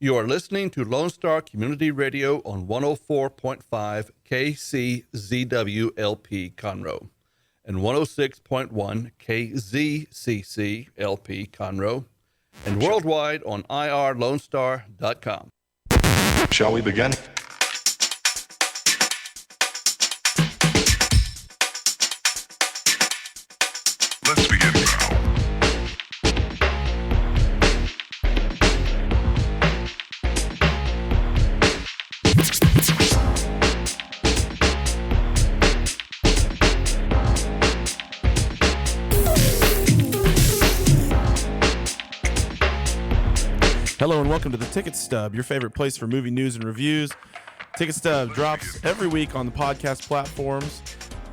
You are listening to Lone Star Community Radio on 104.5 KCZWLP Conroe and 106.1 KZCCLP Conroe and worldwide on irlonestar.com. Shall we begin? Let's begin now. Hello and welcome to the Ticket Stub, your favorite place for movie news and reviews. Ticket Stub drops every week on the podcast platforms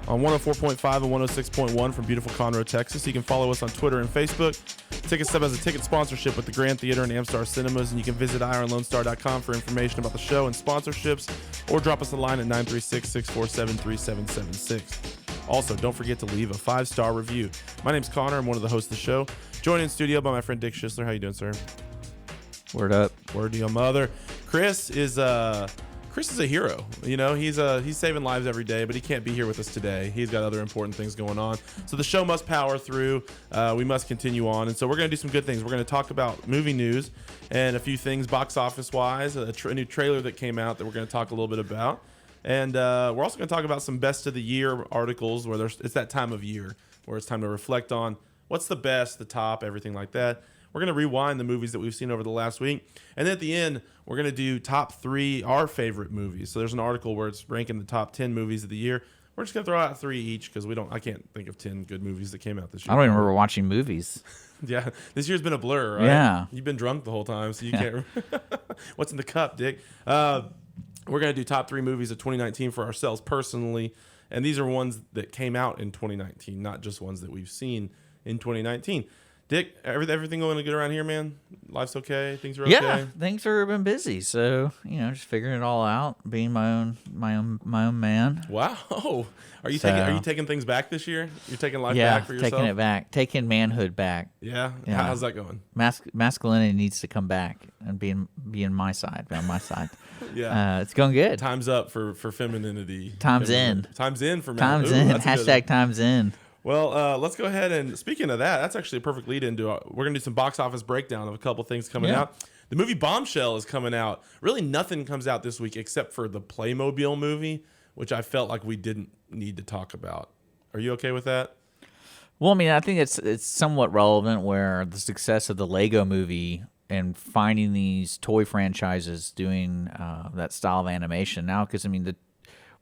on 104.5 and 106.1 from beautiful Conroe, Texas. You can follow us on Twitter and Facebook. Ticket Stub has a ticket sponsorship with the Grand Theater and Amstar Cinemas, and you can visit ironlonestar.com for information about the show and sponsorships, or drop us a line at 936-647-3776. Also, don't forget to leave a 5-star review. My name's Connor. I'm one of the hosts of the show. Joined in studio by my friend Dick Schisler. How you doing, sir? Word up. Word to your mother. Chris is a hero. You know, he's saving lives every day, but he can't be here with us today. He's got other important things going on. So the show must power through. We must continue on. And so we're going to do some good things. We're going to talk about movie news and a few things box office wise, a new trailer that came out that we're going to talk a little bit about. And we're also going to talk about some best of the year articles where it's that time of year where it's time to reflect on what's the best, the top, everything like that. We're going to rewind the movies that we've seen over the last week. And then at the end, we're going to do top 3, our favorite movies. So there's an article where it's ranking the top 10 movies of the year. We're just going to throw out 3 each because I can't think of 10 good movies that came out this year. I don't even remember watching movies. Yeah, this year's been a blur, right? Yeah. You've been drunk the whole time, so you can't. What's in the cup, Dick? We're going to do top 3 movies of 2019 for ourselves personally. And these are ones that came out in 2019, not just ones that we've seen in 2019. Dick, everything going good around here, man? Life's okay? Things are okay? Yeah, things have been busy. So, just figuring it all out, being my own man. Wow. Are you taking things back this year? You're taking life back for yourself? Yeah, taking it back. Taking manhood back. Yeah? How's that going? Masculinity needs to come back and be on my side. Yeah. It's going good. Time's up for femininity. Time's in. Time's in for men. Time's in. Hashtag time's in. Well, let's go ahead and speaking of that, that's actually a perfect lead into we're going to do some box office breakdown of a couple things coming out. The movie Bombshell is coming out. Really nothing comes out this week except for the Playmobil movie, which I felt like we didn't need to talk about. Are you okay with that? Well, I think it's somewhat relevant where the success of the Lego movie and finding these toy franchises doing that style of animation now, because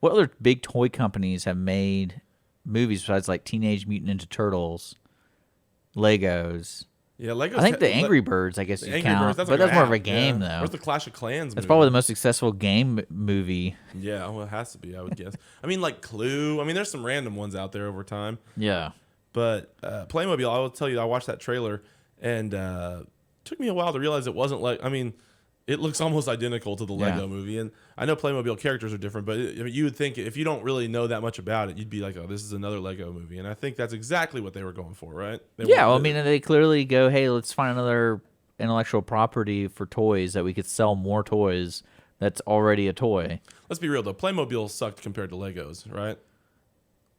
what other big toy companies have made movies besides like Teenage Mutant Ninja Turtles, Legos? Yeah, Legos. I think the Angry Birds, I guess you count, but that's more of a game though. Where's the Clash of Clans? That's probably the most successful game movie. Yeah, well, it has to be, I would guess. Like Clue. There's some random ones out there over time. Yeah, but Playmobil, I will tell you, I watched that trailer and it took me a while to realize it wasn't like. It looks almost identical to the Lego movie. And I know Playmobil characters are different, but you would think if you don't really know that much about it, you'd be like, oh, this is another Lego movie. And I think that's exactly what they were going for, right? They clearly go, hey, let's find another intellectual property for toys that we could sell more toys that's already a toy. Let's be real, though. Playmobil sucked compared to Legos, right?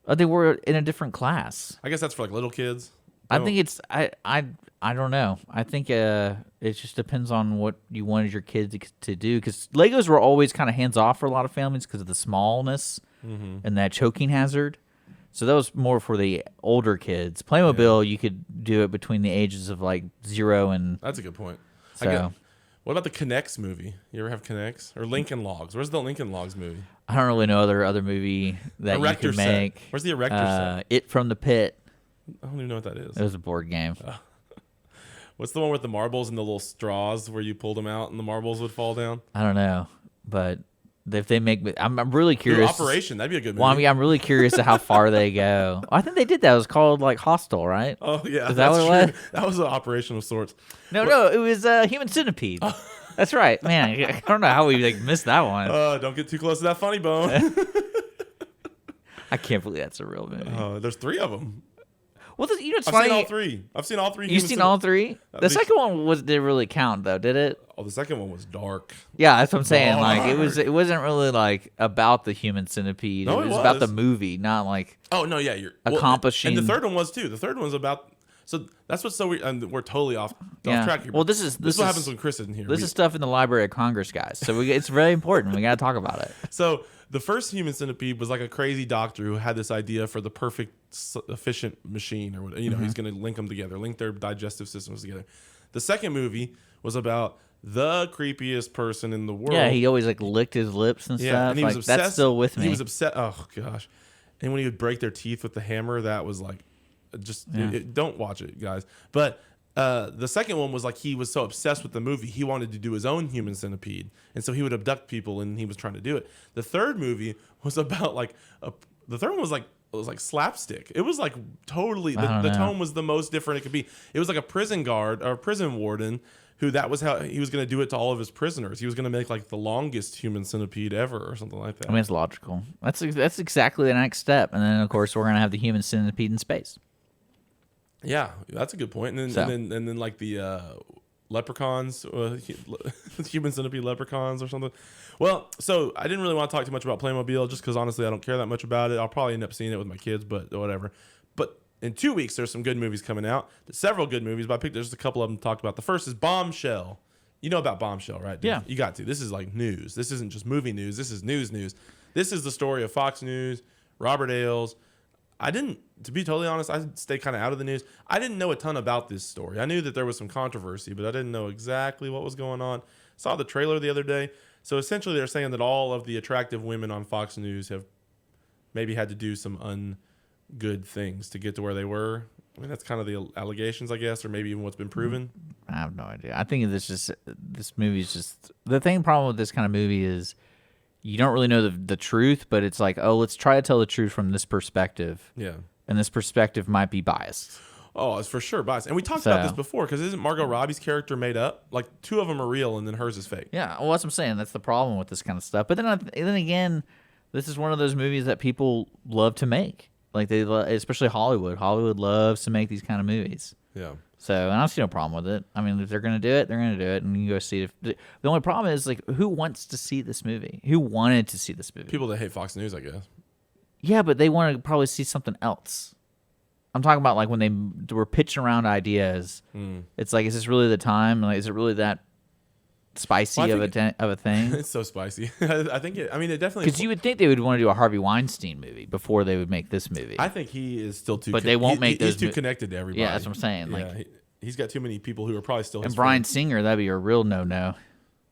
They were in a different class. I guess that's for like little kids. I think it's I don't know. I think it just depends on what you wanted your kids to do, because Legos were always kind of hands off for a lot of families because of the smallness and that choking hazard. So that was more for the older kids. Playmobil, you could do it between the ages of like 0 and. That's a good point. So, what about the Connects movie? You ever have Connects or Lincoln Logs? Where's the Lincoln Logs movie? I don't really know other movie that Erector you could set. make. Where's the Erector set? It from the Pit. I don't even know what that is. It was a board game. What's the one with the marbles and the little straws where you pulled them out and the marbles would fall down? I don't know, but if they make, I'm really curious. Operation, that'd be a good movie. Well, I'm really curious to how far they go. I think they did that. It was called like Hostel, right? Oh yeah, is that what it was? That was an operation of sorts. No, it was Human Centipede. That's right, man. I don't know how we missed that one. Don't get too close to that funny bone. I can't believe that's a real movie. There's 3 of them. Well, it's I've funny. seen all 3. I've seen all 3. You've seen all 3? The second one didn't really count, though, did it? Oh, the second one was dark. Yeah, that's what I'm saying. Like Dark. it wasn't really like about the human centipede. No, it it was about was. the movie, not like Oh no, yeah, you're accomplishing. and the third one was too. The third one's about. So that's what's so weird. And we're totally off track here. Well, this this is what happens when Chris isn't here. This is stuff in the Library of Congress, guys. So it's very important. We got to talk about it. So the first human centipede was like a crazy doctor who had this idea for the perfect efficient machine, or whatever. He's going to link them together, link their digestive systems together. The second movie was about the creepiest person in the world. Yeah, he always like licked his lips and stuff. And he was like, obsessed. That's still with me. He was upset. Oh gosh! And when he would break their teeth with the hammer, that was like, just don't watch it, guys. But the second one was like he was so obsessed with the movie, he wanted to do his own human centipede, and so he would abduct people, and he was trying to do it. The third movie was about like the third one was like slapstick. It was like totally the tone was the most different it could be. It was like a prison guard or a prison warden who that was how he was going to do it to all of his prisoners. He was going to make like the longest human centipede ever or something like that. I mean, it's logical. That's exactly the next step, and then of course we're gonna have the human centipede in space. Yeah, that's a good point. And then like the leprechauns, human centipede leprechauns or something. Well, so I didn't really want to talk too much about Playmobil just because honestly I don't care that much about it. I'll probably end up seeing it with my kids, but whatever. But in 2 weeks there's some good movies coming out. There's several good movies, but I picked there's a couple of them to talk about. The first is Bombshell. You know about Bombshell, right? Yeah. You got to. This is like news. This isn't just movie news. This is news. This is the story of Fox News, Robert Ailes. To be totally honest, I stay kind of out of the news. I didn't know a ton about this story. I knew that there was some controversy, but I didn't know exactly what was going on. Saw the trailer the other day. So essentially they're saying that all of the attractive women on Fox News have maybe had to do some ungood things to get to where they were. I mean, that's kind of the allegations, I guess, or maybe even what's been proven. I have no idea. I think this movie is just the problem with this kind of movie is you don't really know the truth, but it's like, oh, let's try to tell the truth from this perspective. Yeah. And this perspective might be biased. Oh, it's for sure biased. And we talked about this before, because isn't Margot Robbie's character made up? Like, 2 of them are real, and then hers is fake. Yeah, well, that's what I'm saying. That's the problem with this kind of stuff. But then again, this is one of those movies that people love to make. Like, especially Hollywood. Hollywood loves to make these kind of movies. Yeah. So, and I don't see no problem with it. I mean, if they're going to do it, they're going to do it, and you can go see it. The only problem is, like, who wants to see this movie? Who wanted to see this movie? People that hate Fox News, I guess. Yeah, but they want to probably see something else. I'm talking about, like, when they were pitching around ideas. It's like, is this really the time? Like, is it really that spicy of a thing? It's so spicy. I think it definitely. Because you would think they would want to do a Harvey Weinstein movie before they would make this movie. I think he is still too. But they won't make those. He's too connected to everybody. Yeah, that's what I'm saying. Like, yeah, he's got too many people who are probably still. And his Bryan friends. Singer, that'd be a real no-no.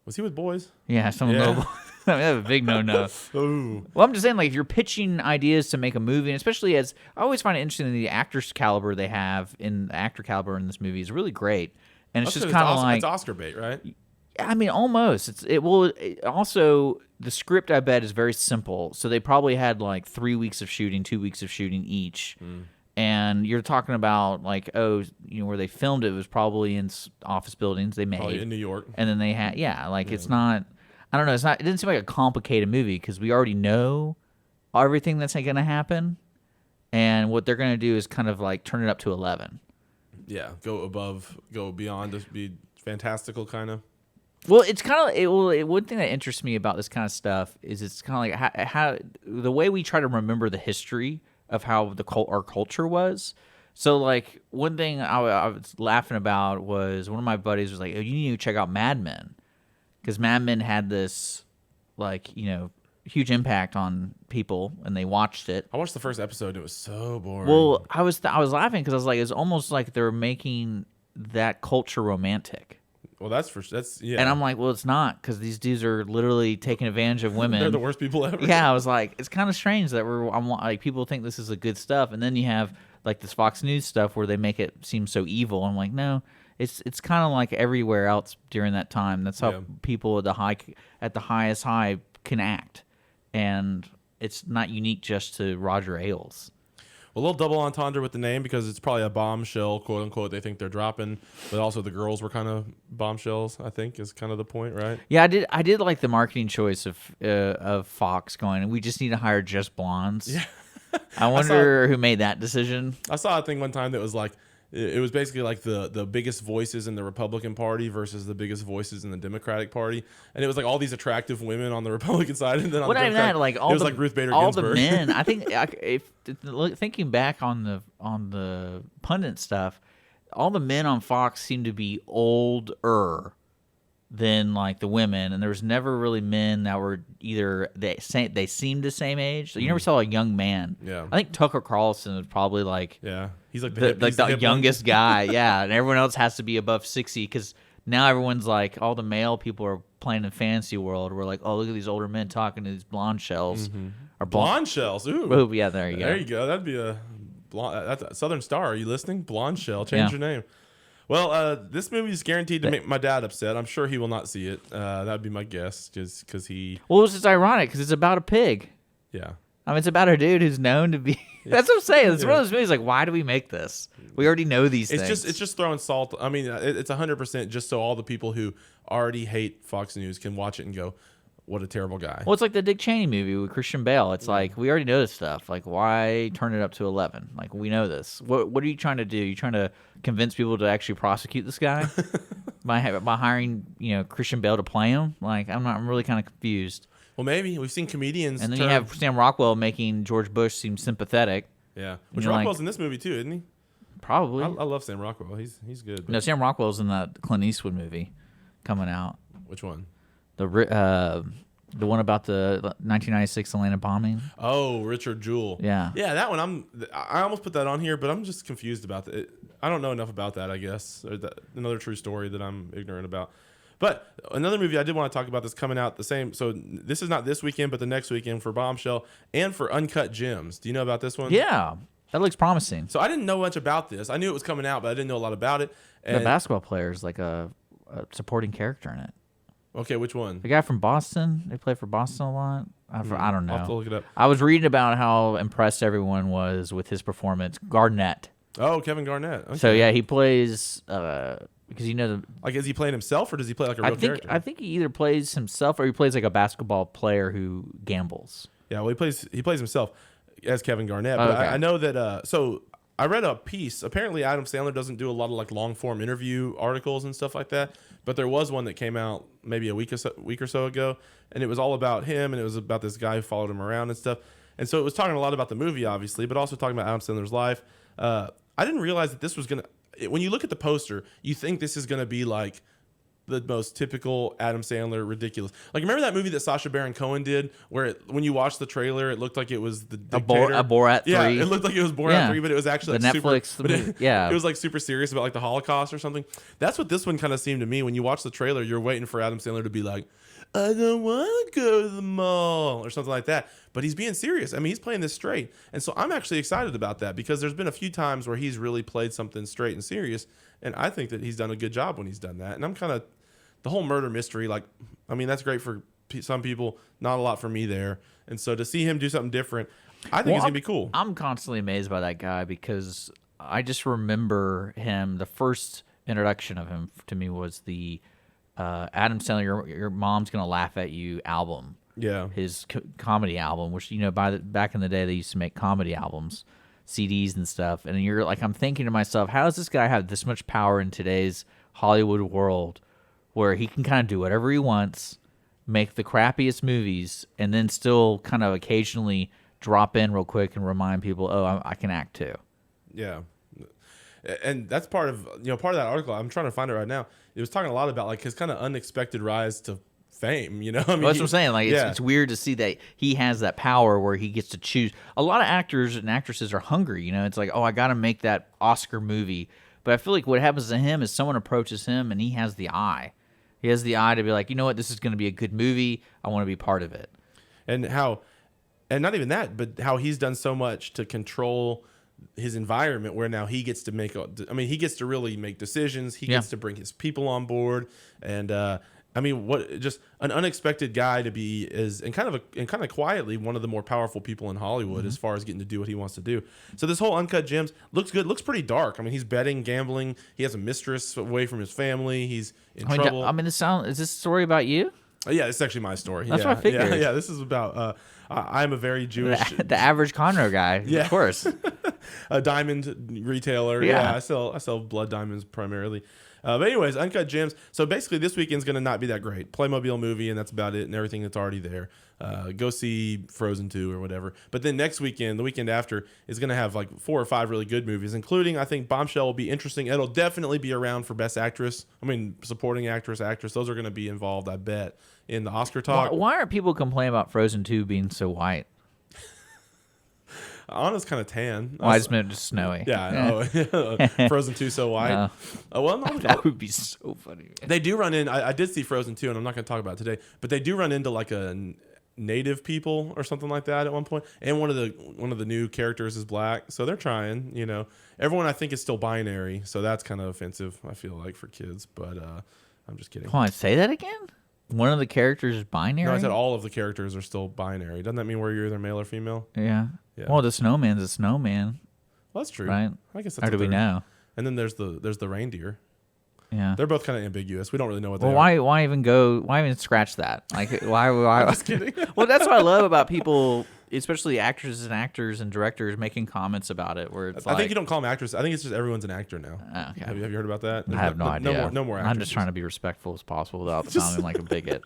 Was he with Boys? Yeah, some little. I mean, that's a big no-no. Ooh. Well, I'm just saying, like, if you're pitching ideas to make a movie, and especially as I always find it interesting, the actors caliber they have in the actor caliber in this movie is really great, and it's just kind of like it's Oscar bait, right? I mean, almost. Also, the script I bet is very simple, so they probably had like 3 weeks of shooting, 2 weeks of shooting each. And you're talking about like, where they filmed it was probably in office buildings they made. Probably in New York. And then they had, it's not, I don't know, it didn't seem like a complicated movie because we already know everything that's going to happen. And what they're going to do is kind of like turn it up to 11. Yeah, go beyond, just be fantastical kind of. Well, it's kind of one thing that interests me about this kind of stuff is it's kind of like how the way we try to remember the history of how our culture was. So, like, one thing I was laughing about was one of my buddies was like, "Oh, you need to check out Mad Men," because Mad Men had this, like, huge impact on people, and they watched it. I watched the first episode; it was so boring. Well, I was laughing because I was like, it's almost like they're making that culture romantic. Well, that's yeah. And I'm like, well, it's not, because these dudes are literally taking advantage of women. They're the worst people ever. Yeah, I was like, it's kind of strange that I'm like, people think this is a good stuff, and then you have like this Fox News stuff where they make it seem so evil. I'm like, no, it's kind of like everywhere else during that time. That's how people at the highest high can act, and it's not unique just to Roger Ailes. A little double entendre with the name because it's probably a bombshell, quote unquote. They think they're dropping, but also the girls were kind of bombshells. I think is kind of the point, right? Yeah, I did like the marketing choice of Fox going. We just need to hire just blondes. Yeah. I wonder who made that decision. I saw a thing one time that was like, it was basically like the biggest voices in the Republican Party versus the biggest voices in the Democratic Party, and it was like all these attractive women on the Republican side, and then on What the I mean Democratic, that like all it was the like Ruth Bader all Ginsburg. the men. I think thinking back on the pundit stuff, all the men on Fox seem to be older than like the women, and there was never really men that were either they seemed the same age. So you never saw a young man. Yeah. I think Tucker Carlson was probably like Yeah, he's like the hip one. youngest guy. Yeah, and everyone else has to be above 60 because now everyone's like all the male people are playing in fantasy world. We're like, oh, look at these older men talking to these blonde shells or Blonde shells. Ooh, Oh, yeah, there you go. there you go. That'd be a blonde. That's a Southern Star. Are you listening? Blonde shell. Change your name. Well, this movie is guaranteed to make my dad upset. I'm sure he will not see it. That'd be my guess, because he. Well, it's just ironic because it's about a pig. Yeah. I mean, it's about a dude who's known to be. That's what I'm saying. It's one of those movies. Like, why do we make this? We already know these things. It's just throwing salt. I mean, it's 100% just so all the people who already hate Fox News can watch it and go, "What a terrible guy." Well, it's like the Dick Cheney movie with Christian Bale. It's like we already know this stuff. Like, why turn it up to 11? Like, we know this. What are you trying to do? You trying to convince people to actually prosecute this guy by hiring Christian Bale to play him? Like, I'm really kind of confused. Well, maybe we've seen comedians. And then you have Sam Rockwell making George Bush seem sympathetic. Yeah, which you're Rockwell's like- in this movie too, isn't he? Probably. I love Sam Rockwell. He's good. No, Sam Rockwell's in that Clint Eastwood movie coming out. Which one? The one about the 1996 Atlanta bombing. Oh, Richard Jewell. Yeah. Yeah, that one. I almost put that on here, but I'm just confused about it. I don't know enough about that, I guess. Or another true story that I'm ignorant about. But another movie I did want to talk about that's coming out the same. So this is not this weekend, but the next weekend for Bombshell and for Uncut Gems. Do you know about this one? Yeah, that looks promising. So I didn't know much about this. I knew it was coming out, but I didn't know a lot about it. The And, basketball player is like a supporting character in it. okay, which one? The guy from Boston. They play for Boston a lot. I don't know. I'll have to look it up. I was reading about how impressed everyone was with his performance. Garnett. Oh, Kevin Garnett. Okay. So yeah, he plays because Like, is he playing himself or does he play like a real character? I think he either plays himself or he plays like a basketball player who gambles. Yeah, well, he plays himself as Kevin Garnett. But Okay. I know that. So I read a piece. Apparently, Adam Sandler doesn't do a lot of like long form interview articles and stuff like that. But there was one that came out maybe a week or so ago, and it was all about him, and it was about this guy who followed him around and stuff. And so it was talking a lot about the movie, obviously, but also talking about Adam Sandler's life. I didn't realize that this was gonna. When you look at the poster, you think this is gonna be like the most typical Adam Sandler ridiculous. Like, remember that movie that Sacha Baron Cohen did, where when you watched the trailer, it looked like it was the dictator. A Borat 3. Yeah, it looked like it was Borat Yeah. 3, but it was actually The like Netflix, super, the movie. Yeah. it was like super serious about like the Holocaust or something. That's what this one kind of seemed to me. When you watch the trailer, you're waiting for Adam Sandler to be like, "I don't want to go to the mall," or something like that. But he's being serious. I mean, he's playing this straight. And so I'm actually excited about that, because there's been a few times where he's really played something straight and serious. And I think that he's done a good job when he's done that. And I'm kind of, the whole murder mystery, like, I mean, that's great for some people, not a lot for me there. And so to see him do something different, I think it's going to be cool. I'm constantly amazed by that guy because I just remember him. The first introduction of him to me was the Adam Sandler, Your Mom's Gonna Laugh at You album. Yeah. His comedy album, which back in the day they used to make comedy albums, CDs and stuff. And you're like, I'm thinking to myself, how does this guy have this much power in today's Hollywood world, where he can kind of do whatever he wants, make the crappiest movies, and then still kind of occasionally drop in real quick and remind people, oh, I can act too. Yeah. And that's part of that article. I'm trying to find it right now. It was talking a lot about like his kind of unexpected rise to fame, I mean, Well, that's what I'm saying. Like, it's weird to see that he has that power where he gets to choose. A lot of actors and actresses are hungry. It's like, oh, I got to make that Oscar movie. But I feel like what happens to him is someone approaches him and he has the eye. He has the eye to be like, you know what, this is going to be a good movie. I want to be part of it. And not even that, but how he's done so much to control his environment, where now he gets to he gets to really make decisions. He gets to bring his people on board. And, just an unexpected guy to be and kind of quietly one of the more powerful people in Hollywood as far as getting to do what he wants to do. So this whole Uncut Gems looks good. Looks pretty dark. I mean, he's betting, gambling. He has a mistress away from his family. He's in trouble. Is this story about you? Yeah, it's actually my story. That's what I figured. Yeah, this is about. I'm a very Jewish. The average Conroe guy, of course. a diamond retailer. Yeah. I sell blood diamonds primarily. But anyways, Uncut Gems. So basically, this weekend's going to not be that great. Playmobil movie, and that's about it, and everything that's already there. Go see Frozen 2 or whatever. But then next weekend, the weekend after, is going to have like 4 or 5 really good movies, including, I think, Bombshell will be interesting. It'll definitely be around for Best Actress. I mean, supporting actress. Those are going to be involved, I bet, in the Oscar talk. Why aren't people complaining about Frozen 2 being so white? Anna's kind of tan. Well, I just meant just snowy. Yeah, I know. Frozen 2 so white. No. Well, no, That would be so funny. Man. they do run in. I did see Frozen 2, and I'm not going to talk about it today, but they do run into like a native people or something like that at one point. And one of the new characters is black, so they're trying. You know, everyone I think is still binary, so that's kind of offensive. I feel like for kids, but I'm just kidding. Hold on, say that again. One of the characters is binary. No, I said all of the characters are still binary. Doesn't that mean where you're either male or female? Yeah. Yeah. Well, the snowman's a snowman, Well, that's true. right? I guess that's Or do what we they're- know? And then there's the reindeer. Yeah. They're both kind of ambiguous. We don't really know what Well, they are. why even scratch that? Like, why? Just kidding. Well, that's what I love about people, especially actors and directors, making comments about it. Where it's I think you don't call them actors. I think it's just everyone's an actor now. Oh, okay. Have you heard about that? I have no idea. No more actors. I'm just trying to be respectful as possible without sounding like a bigot.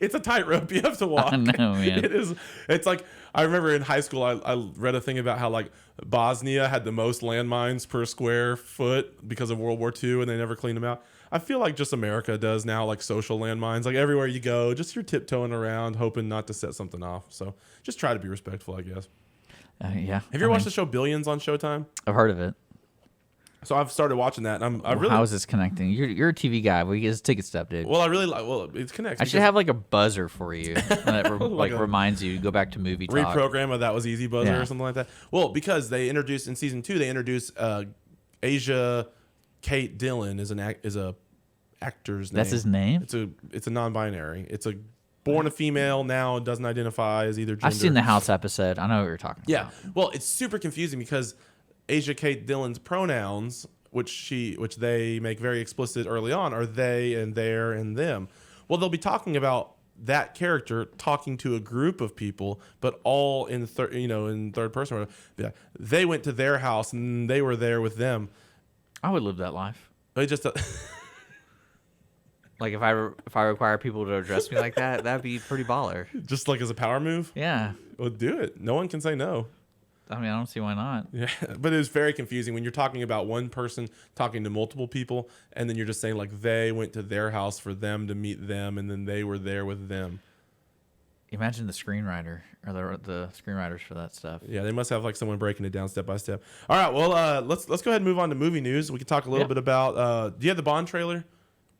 It's a tightrope you have to walk. I know, man. It is. It's like I remember in high school I read a thing about how like Bosnia had the most landmines per square foot because of World War II, and they never cleaned them out. I feel like just America does now, like social landmines. Like everywhere you go, just you're tiptoeing around, hoping not to set something off. So just try to be respectful, I guess. Yeah. Have you ever watched the show Billions on Showtime? I've heard of it. So I've started watching that, and I really How is this connecting? You're a TV guy. We just take a step, dude. well. I really like. Well, it connects. I should have like a buzzer for you that like a reminds you to go back to movie talk. reprogram of That Was Easy buzzer Yeah. or something like that. Well, because they introduced in season 2, they introduced Asia Kate Dillon is a actor's name. That's his name? It's a non-binary. It's a born a female now, doesn't identify as either gender. I've seen the House episode. I know what you're talking Yeah. about. Well, it's super confusing because Asia Kate Dillon's pronouns, which they make very explicit early on, are they and their and them. Well, they'll be talking about that character talking to a group of people, but all in third person. Yeah, they went to their house and they were there with them. I would live that life. They just Like if I require people to address me like that, that'd be pretty baller. just like as a power move. Yeah. Well, do it. No one can say no. I mean, I don't see why not. Yeah, but it was very confusing when you're talking about one person talking to multiple people, and then you're just saying like they went to their house for them to meet them, and then they were there with them. Imagine the screenwriter or the screenwriters for that stuff. Yeah, they must have like someone breaking it down step by step. All right, well, let's go ahead and move on to movie news. We can talk a little bit about. Do you have the Bond trailer?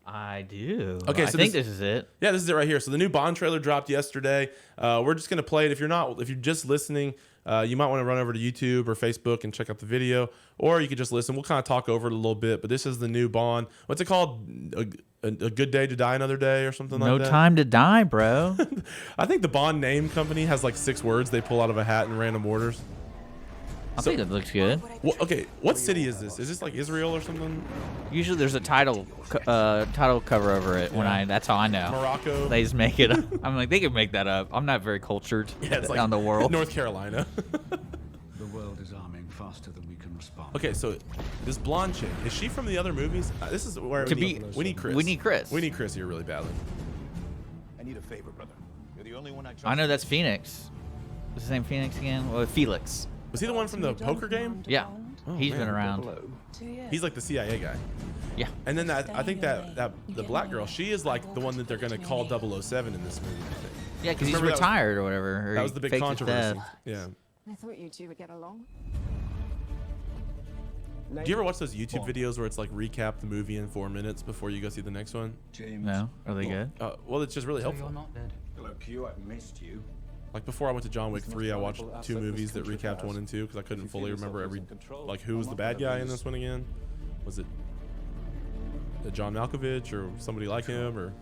I do. Okay, I so think this is it. Yeah, this is it right here. So the new Bond trailer dropped yesterday. We're just gonna play it. If you're just listening, you might want to run over to YouTube or Facebook and check out the video, or you could just listen. We'll kind of talk over it a little bit. But this is the new Bond. What's it called? A Good Day to Die Another Day or something like that. No Time to Die, bro. I think the Bond name company has like 6 words they pull out of a hat in random orders. I think it looks good. Well, okay, what city is this? Is this like Israel or something? Usually there's a title cover over it. That's how I know. Morocco? They just make it up. I'm like, they could make that up. I'm not very cultured It's like on the world. North Carolina. The world is arming faster than we can respond. Okay, so this blonde chick, is she from the other movies? This is where we need Chris. We need Chris. We need Chris here really badly. I need a favor, brother. You're the only one I trust. I know that's Phoenix. Is his name Phoenix again? Well, Felix. Was he the one from the poker game? Yeah. Oh, He's man. been around. He's like the CIA guy. Yeah. And then I think that the black girl, she is like the one that they're going to call 007 in this movie. I think. Yeah, because he's Remember that was- retired or whatever. Or That he was the big faked his controversy. death. Yeah. I thought you two would get along. Do you ever watch those YouTube videos where it's like recap the movie in 4 minutes before you go see the next one? James. No? Are they good? Well, it's just really So helpful. you're not dead. Hello, Q. I've missed you. Like before I went to John Wick 3, I watched 2 movies that recapped 1 and 2 because I couldn't fully remember who was the bad guy in this one again. Was it John Malkovich or somebody like him or?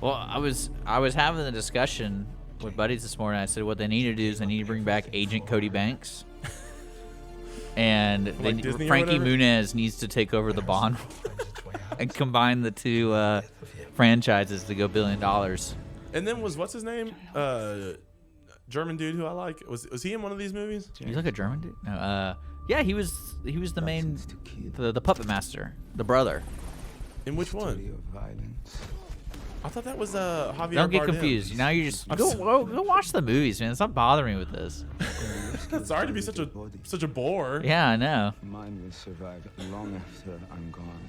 Well, I was having a discussion with buddies this morning. I said what they need to do is they need to bring back Agent Cody Banks. And Like Disney or Frankie whatever? Muniz needs to take over the Bond and combine the two franchises to go $1 billion. And then what's his name? German dude who I like. Was he in one of these movies? He's like a German dude. No, yeah, he was the main, the puppet master, the brother. In which one? I thought that was Javier Don't get Bardem. confused. Now you just go watch the movies, man. Stop bothering me with this. Sorry to be such a bore. Yeah, I know. Mine will survive long after I'm gone.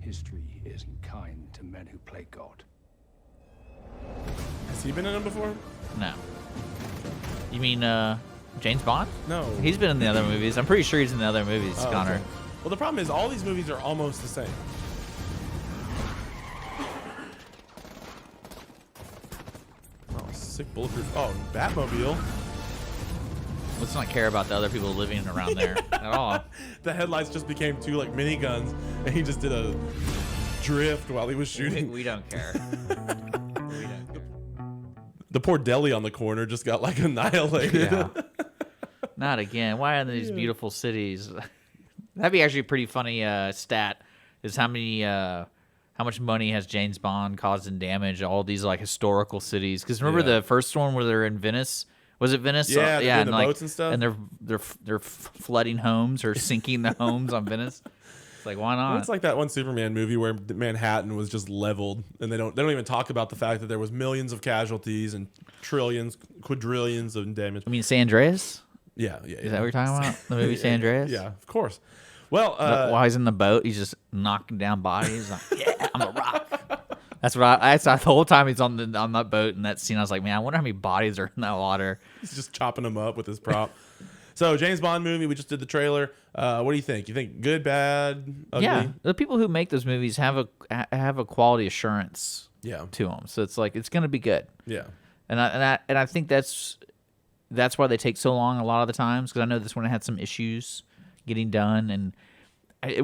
History isn't kind to men who play God. Has he been in them before? No. You mean James Bond? No. He's been in the other movies. I'm pretty sure he's in the other movies, Oh, Connor. okay. Well, the problem is all these movies are almost the same. Oh, sick bulletproof. Oh, Batmobile. Let's not care about the other people living around there at all. The headlights just became two like miniguns, and he just did a drift while he was shooting. We don't care. The poor deli on the corner just got like annihilated. Yeah. Not again. Why are these beautiful cities? That'd be actually a pretty funny stat. Is how much money has James Bond caused in damage? All these like historical cities. Because remember the first one where they're in Venice. Was it Venice? Yeah, yeah, the like, boats and stuff. And they're flooding homes or sinking the homes on Venice. It's like, why not? It's like that one Superman movie where Manhattan was just leveled, and they don't even talk about the fact that there was millions of casualties and trillions, quadrillions of damage. I mean, San Andreas. Yeah. Is that what you're talking about? The movie San Andreas? Yeah, of course. Well, while he's in the boat, he's just knocking down bodies. Like, yeah, I'm a rock. That's what I the whole time he's on that boat in that scene. I was like, man, I wonder how many bodies are in that water. he's just chopping them up with his prop. So James Bond movie, we just did the trailer. What do you think? You think good, bad, ugly? Yeah, the people who make those movies have a quality assurance to them, so it's like it's gonna be good. Yeah. And I think that's why they take so long a lot of the times, because I know this one had some issues getting done. And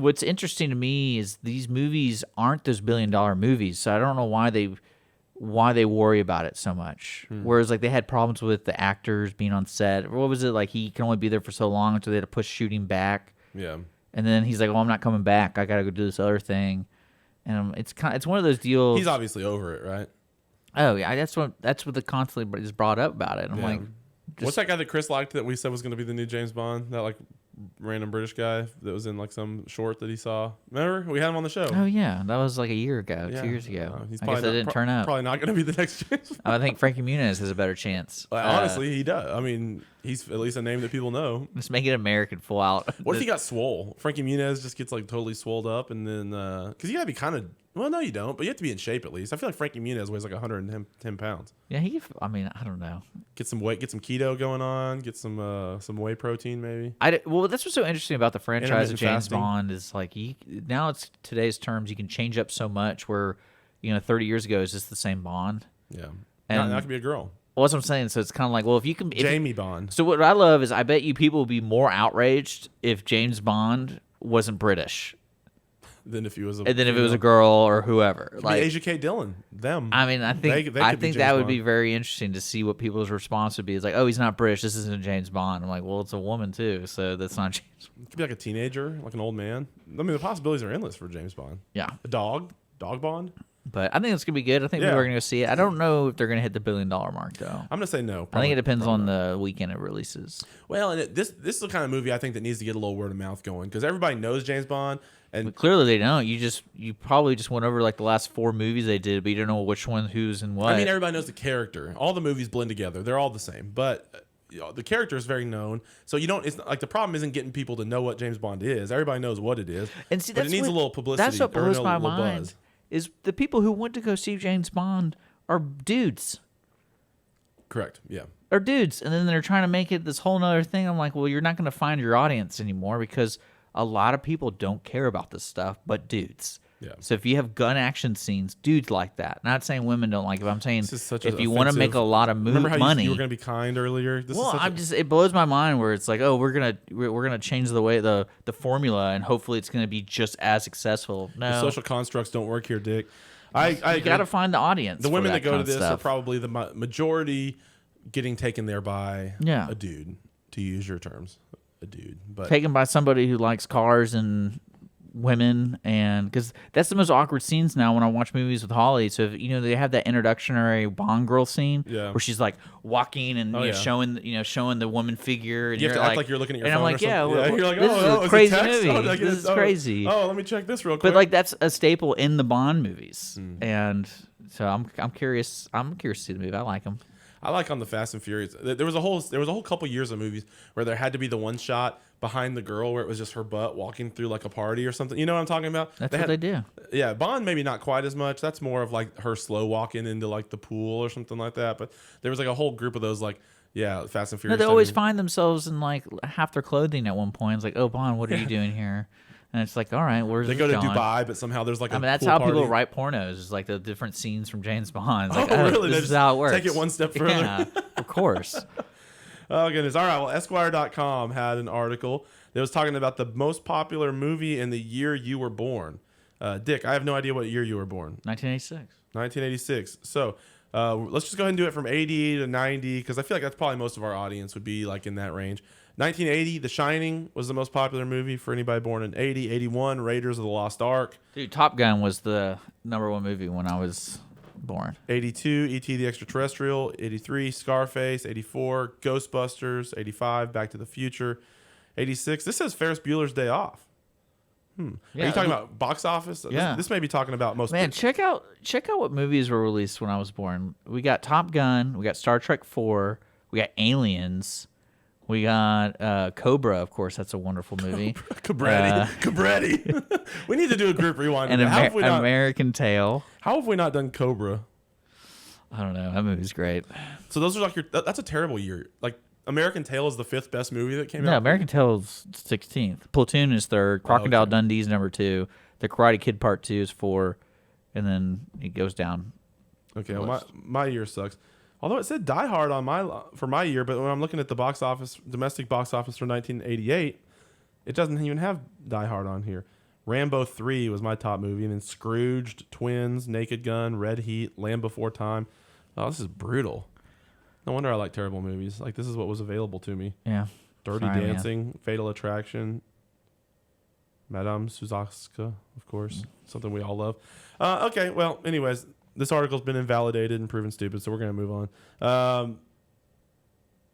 what's interesting to me is these movies aren't those $1 billion movies, so I don't know why they worry about it so much. Whereas like they had problems with the actors being on set. What was it like? He can only be there for so long until they had to push shooting back. Yeah. And then he's like, "Oh, I'm not coming back. I gotta go do this other thing." And it's one of those deals. He's obviously over it, right? Oh yeah, that's what the constantly is brought up about it. And I'm like, what's that guy that Chris liked that we said was going to be the new James Bond? That like random British guy that was in like some short that he saw. Remember, we had him on the show. oh yeah, that was like a year ago, Yeah. 2 years ago. He's I guess that didn't turn out. Probably not going to be the next James Bond. I think Frankie Muniz has a better chance. Honestly, he does. I mean, he's at least a name that people know. Just make it American full out. What if he got swole? Frankie Muniz just gets like totally swolled up, and then because you gotta be kind of no, you don't, but you have to be in shape at least. I feel like Frankie Muniz weighs like 110 pounds. Yeah, I mean, I don't know. Get some weight, get some keto going on, get some whey protein maybe. Well, that's what's so interesting about the franchise of Intermittent James fasting. Bond is like now it's today's terms. You can change up so much. Where 30 years ago is just the same Bond. Yeah, And- that could be a girl. Well, that's what I'm saying. So it's kind of like, well, if you can, Jamie Bond. So what I love is I bet you people would be more outraged if James Bond wasn't British, Than if he was a and then if it was a girl or whoever. Like Like, Asia Kate Dillon. Them. I mean, I think They could I be think James that would Bond. be very interesting to see what people's response would be. It's like, oh, he's not British. This isn't James Bond. I'm like, well, it's a woman too, so that's not James. It could be like a teenager, like an old man. I mean, the possibilities are endless for James Bond. Yeah, A dog Bond. but I think it's gonna be good. I think Yeah. people are gonna go see it. I don't know if they're gonna hit the $1 billion mark though. I'm gonna say no. I think it depends probably on the weekend it releases. Well, and this is the kind of movie I think that needs to get a little word of mouth going because everybody knows James Bond, and But clearly they don't. You probably just went over like the last 4 movies they did, but you don't know which one, who's, and what. I mean everybody knows the character. All the movies blend together; they're all the same, but the character is very known. So you don't. It's not, like the problem isn't getting people to know what James Bond is. Everybody knows what it is, And see, but that's it needs what, a little publicity. That's what or blows a my little mind. buzz. Is the people who went to go see James Bond are dudes. Correct. Yeah. Are dudes, and then they're trying to make it this whole nother thing. I'm like, well, you're not going to find your audience anymore because a lot of people don't care about this stuff, but dudes. Yeah. So if you have gun action scenes, dudes like that. Not saying women don't like it, but I'm saying This is such if an you want to offensive- make a lot of Remember how money, you were going to be kind earlier? This well, is such a- it blows my mind where it's like, oh, we're gonna change the way the formula, and hopefully it's gonna be just as successful. the No, social constructs don't work here, Dick. I you agree. got to find the audience. The for women that go kind to of this are stuff. probably the majority getting taken there by Yeah. a dude, to use your terms, a dude. But taken by somebody who likes cars and women, and because that's the most awkward scenes now when I watch movies with Holly. So if, they have that introductory Bond girl scene where she's like walking and showing the woman figure, and You have you're to act like, like you're looking at your and phone. I'm like, or something. yeah, You're like, this is is a it crazy text? movie. Oh, did I get This is crazy. Oh, let me check this real quick. But like that's a staple in the Bond movies, and so I'm curious. I'm curious to see the movie. I like them. I like on the Fast and Furious. There was a whole couple years of movies where there had to be the one shot behind the girl where it was just her butt walking through like a party or something. You know what I'm talking about? That's what they do. Yeah, Bond maybe not quite as much. That's more of like her slow walking into like the pool or something like that. But there was like a whole group of those like Fast and Furious. No, they always find themselves in like half their clothing at one point. It's like, oh, Bond, what are you doing here? And it's like, all right, where's They this go to going? Dubai, but somehow there's like a that's pool how party. people write pornos. Is like the different scenes from James Bond. It's like, Oh, really? This They is just how it works. take it one step further? Yeah, of course. Oh, goodness. All right. Well, Esquire.com had an article that was talking about the most popular movie in the year you were born. Dick, I have no idea what year you were born. 1986. 1986. So let's just go ahead and do it from 80 to 90 because I feel like that's probably most of our audience would be like in that range. 1980, The Shining was the most popular movie for anybody born in 80. 81, Raiders of the Lost Ark. Dude, Top Gun was the #1 movie when I was born. 82, E.T. the Extraterrestrial. 83, Scarface. 84, Ghostbusters. 85, Back to the Future. 86, this says Ferris Bueller's Day Off. Are you talking about box office? Yeah. This may be talking about most. Man, check out what movies were released when I was born. We got Top Gun. We got Star Trek 4. We got Aliens. We got Cobra, of course. That's a wonderful movie. Cabretti. We need to do a group rewind. And how have we not, American Tail. How have we not done Cobra? I don't know. That movie's great. So those are like that's a terrible year. Like American Tail is the 5th best movie that came out. No, American Tail is 16th. Platoon is 3rd. Crocodile Dundee's #2. The Karate Kid Part 2 is 4. And then it goes down. Okay, well, my year sucks. Although it said Die Hard on for my year, but when I'm looking at the box office, domestic box office for 1988, it doesn't even have Die Hard on here. Rambo 3 was my top movie, and then Scrooged, Twins, Naked Gun, Red Heat, Land Before Time. Oh, this is brutal. No wonder I like terrible movies. Like, this is what was available to me. Yeah. Dirty Sorry, Dancing, man. Fatal Attraction, Madame Suzaska, of course. Something we all love. Okay, well, anyways, this article's been invalidated and proven stupid, so we're going to move on.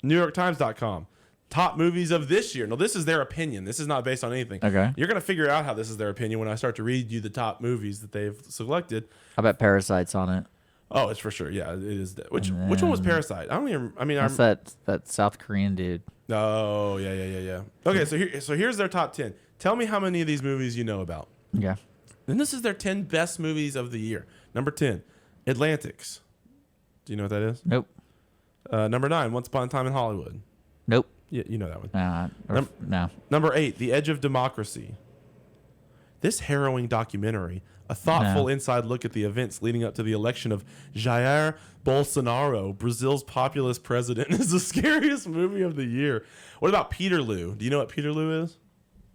NewYorkTimes.com. Top movies of this year. Now, this is their opinion. This is not based on anything. Okay. You're going to figure out how this is their opinion when I start to read you the top movies that they've selected. I bet Parasite's on it. Oh, it's for sure. Yeah, it is. Which one was Parasite? I don't even. I mean, That's that South Korean dude. Oh, yeah. Okay, so here's their top 10. Tell me how many of these movies you know about. Yeah. And this is their 10 best movies of the year. Number 10, Atlantics. Do you know what that is? Nope. Number 9, Once Upon a Time in Hollywood. Nope. Yeah, you know that one. No. Number 8, The Edge of Democracy. This harrowing documentary, a thoughtful inside look at the events leading up to the election of Jair Bolsonaro, Brazil's populist president, is the scariest movie of the year. What about Peterloo? Do you know what Peterloo is?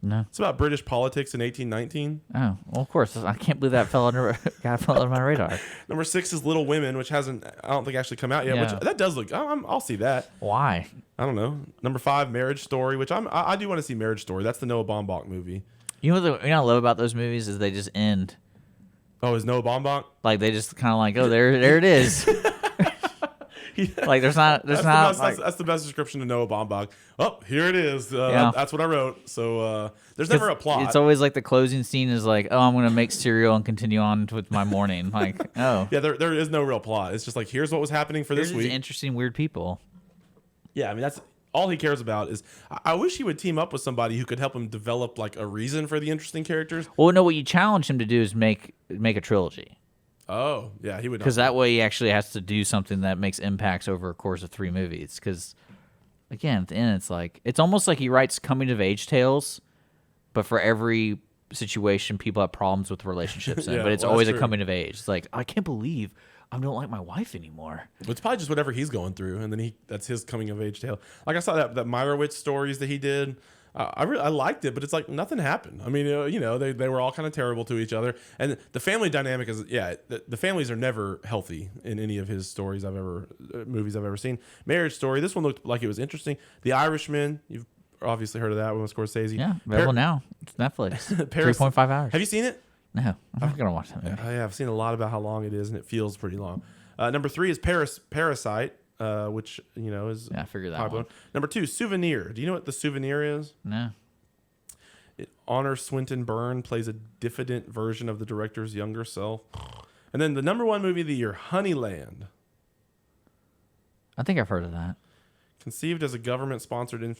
No. It's about British politics in 1819. Oh, well, of course. I can't believe that fell under my radar. Number 6 is Little Women, which I don't think actually come out yet. Yeah. Which that does look. I'll see that. Why? I don't know. Number 5, Marriage Story, which I do want to see Marriage Story. That's the Noah Baumbach movie. You know what I love about those movies is they just end. Oh, is Noah Baumbach? Like they just kind of like, oh, there it is. Like there's not That's the best description of Noah Baumbach. Oh, here it is. That's what I wrote. So there's never a plot. It's always like the closing scene is like, oh, I'm gonna make cereal and continue on with my morning. Like, oh, yeah, there is no real plot. It's just like here's what was happening for this week. Interesting, weird people. Yeah, I mean that's all he cares about is. I wish he would team up with somebody who could help him develop like a reason for the interesting characters. Well, no, what you challenge him to do is make a trilogy. Oh, yeah, he would. Because that way he actually has to do something that makes impacts over a course of 3 movies. Because, again, at the end, it's almost like he writes coming-of-age tales, but for every situation, people have problems with relationships in. Yeah, but it's well, always a that's true. coming-of-age. It's like, I can't believe I don't like my wife anymore. It's probably just whatever he's going through, and then that's his coming-of-age tale. Like I saw that Meyerowitz stories that he did. I liked it, but it's like nothing happened. I mean, they were all kind of terrible to each other, and the family dynamic is the families are never healthy in any of his movies I've ever seen. Marriage Story, this one looked like it was interesting. The Irishman, you've obviously heard of that one with Scorsese. Yeah, available now. It's Netflix. 3.5 hours. Have you seen it? No, I'm not gonna watch that movie. Yeah, I've seen a lot about how long it is, and it feels pretty long. Number 3 is Parasite, which is Yeah, I figured that popular. one. Number 2, Souvenir. Do you know what The Souvenir is? No. Honor Swinton Byrne plays a diffident version of the director's younger self. And then the number 1 movie of the year, Honeyland. I think I've heard of that. Conceived as a government-sponsored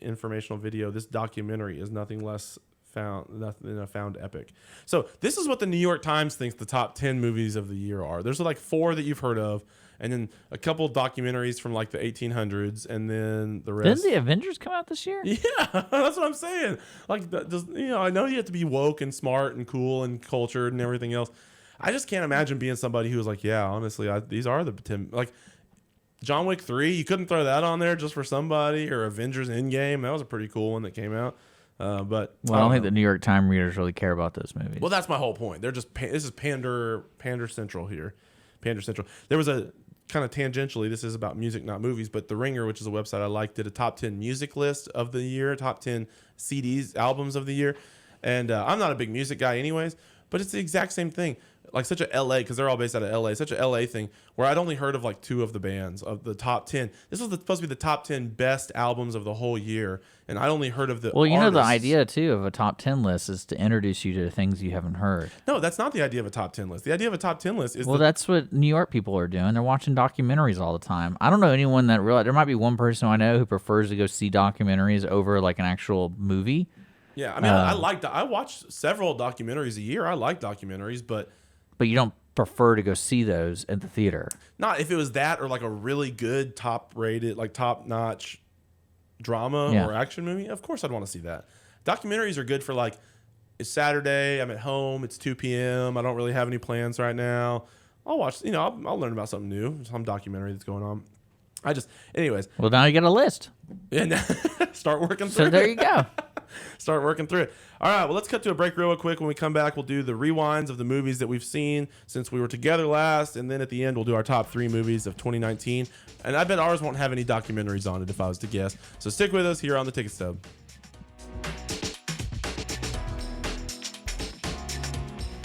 informational video, this documentary is nothing than a found epic. So this is what the New York Times thinks the top 10 movies of the year are. There's like 4 that you've heard of, and then a couple documentaries from like the 1800s, and then the rest. Didn't the Avengers come out this year? Yeah, that's what I'm saying. Like, I know you have to be woke and smart and cool and cultured and everything else. I just can't imagine being somebody who was like, yeah, honestly, these are the 10. Like, John Wick 3, you couldn't throw that on there just for somebody, or Avengers Endgame. That was a pretty cool one that came out. But I don't think the New York Times readers really care about those movies. Well, that's my whole point. They're just this is pander central here. Pander central. There was a kind of tangentially, this is about music, not movies, but The Ringer, which is a website I like, did a top 10 music list of the year, top 10 CDs, albums of the year. And I'm not a big music guy anyways, but it's the exact same thing. Like such a LA, because they're all based out of LA, such a LA thing where I'd only heard of like 2 of the bands of the top 10. This was supposed to be the top 10 best albums of the whole year, and I only heard of the Well, you know, the artists. idea too of a top 10 list is to introduce you to things you haven't heard. No, that's not the idea of a top 10 list. The idea of a top 10 list is That's what New York people are doing. They're watching documentaries all the time. I don't know anyone that really. There might be one person I know who prefers to go see documentaries over like an actual movie. Yeah, I mean, I watch several documentaries a year. I like documentaries, but you don't prefer to go see those at the theater. not if it was that or like a really good top-rated, like top-notch drama or action movie. Of course, I'd want to see that. Documentaries are good for like, it's Saturday, I'm at home, it's 2 p.m., I don't really have any plans right now. I'll watch, I'll learn about something new, some documentary that's going on. Anyways. Well, now you get a list. And start working through So there it. you go. Start working through it. All right, well, let's cut to a break real quick. When we come back, we'll do the rewinds of the movies that we've seen since we were together last, and then at the end, we'll do our top 3 movies of 2019. And I bet ours won't have any documentaries on it if I was to guess. So stick with us here on the Ticket Stub.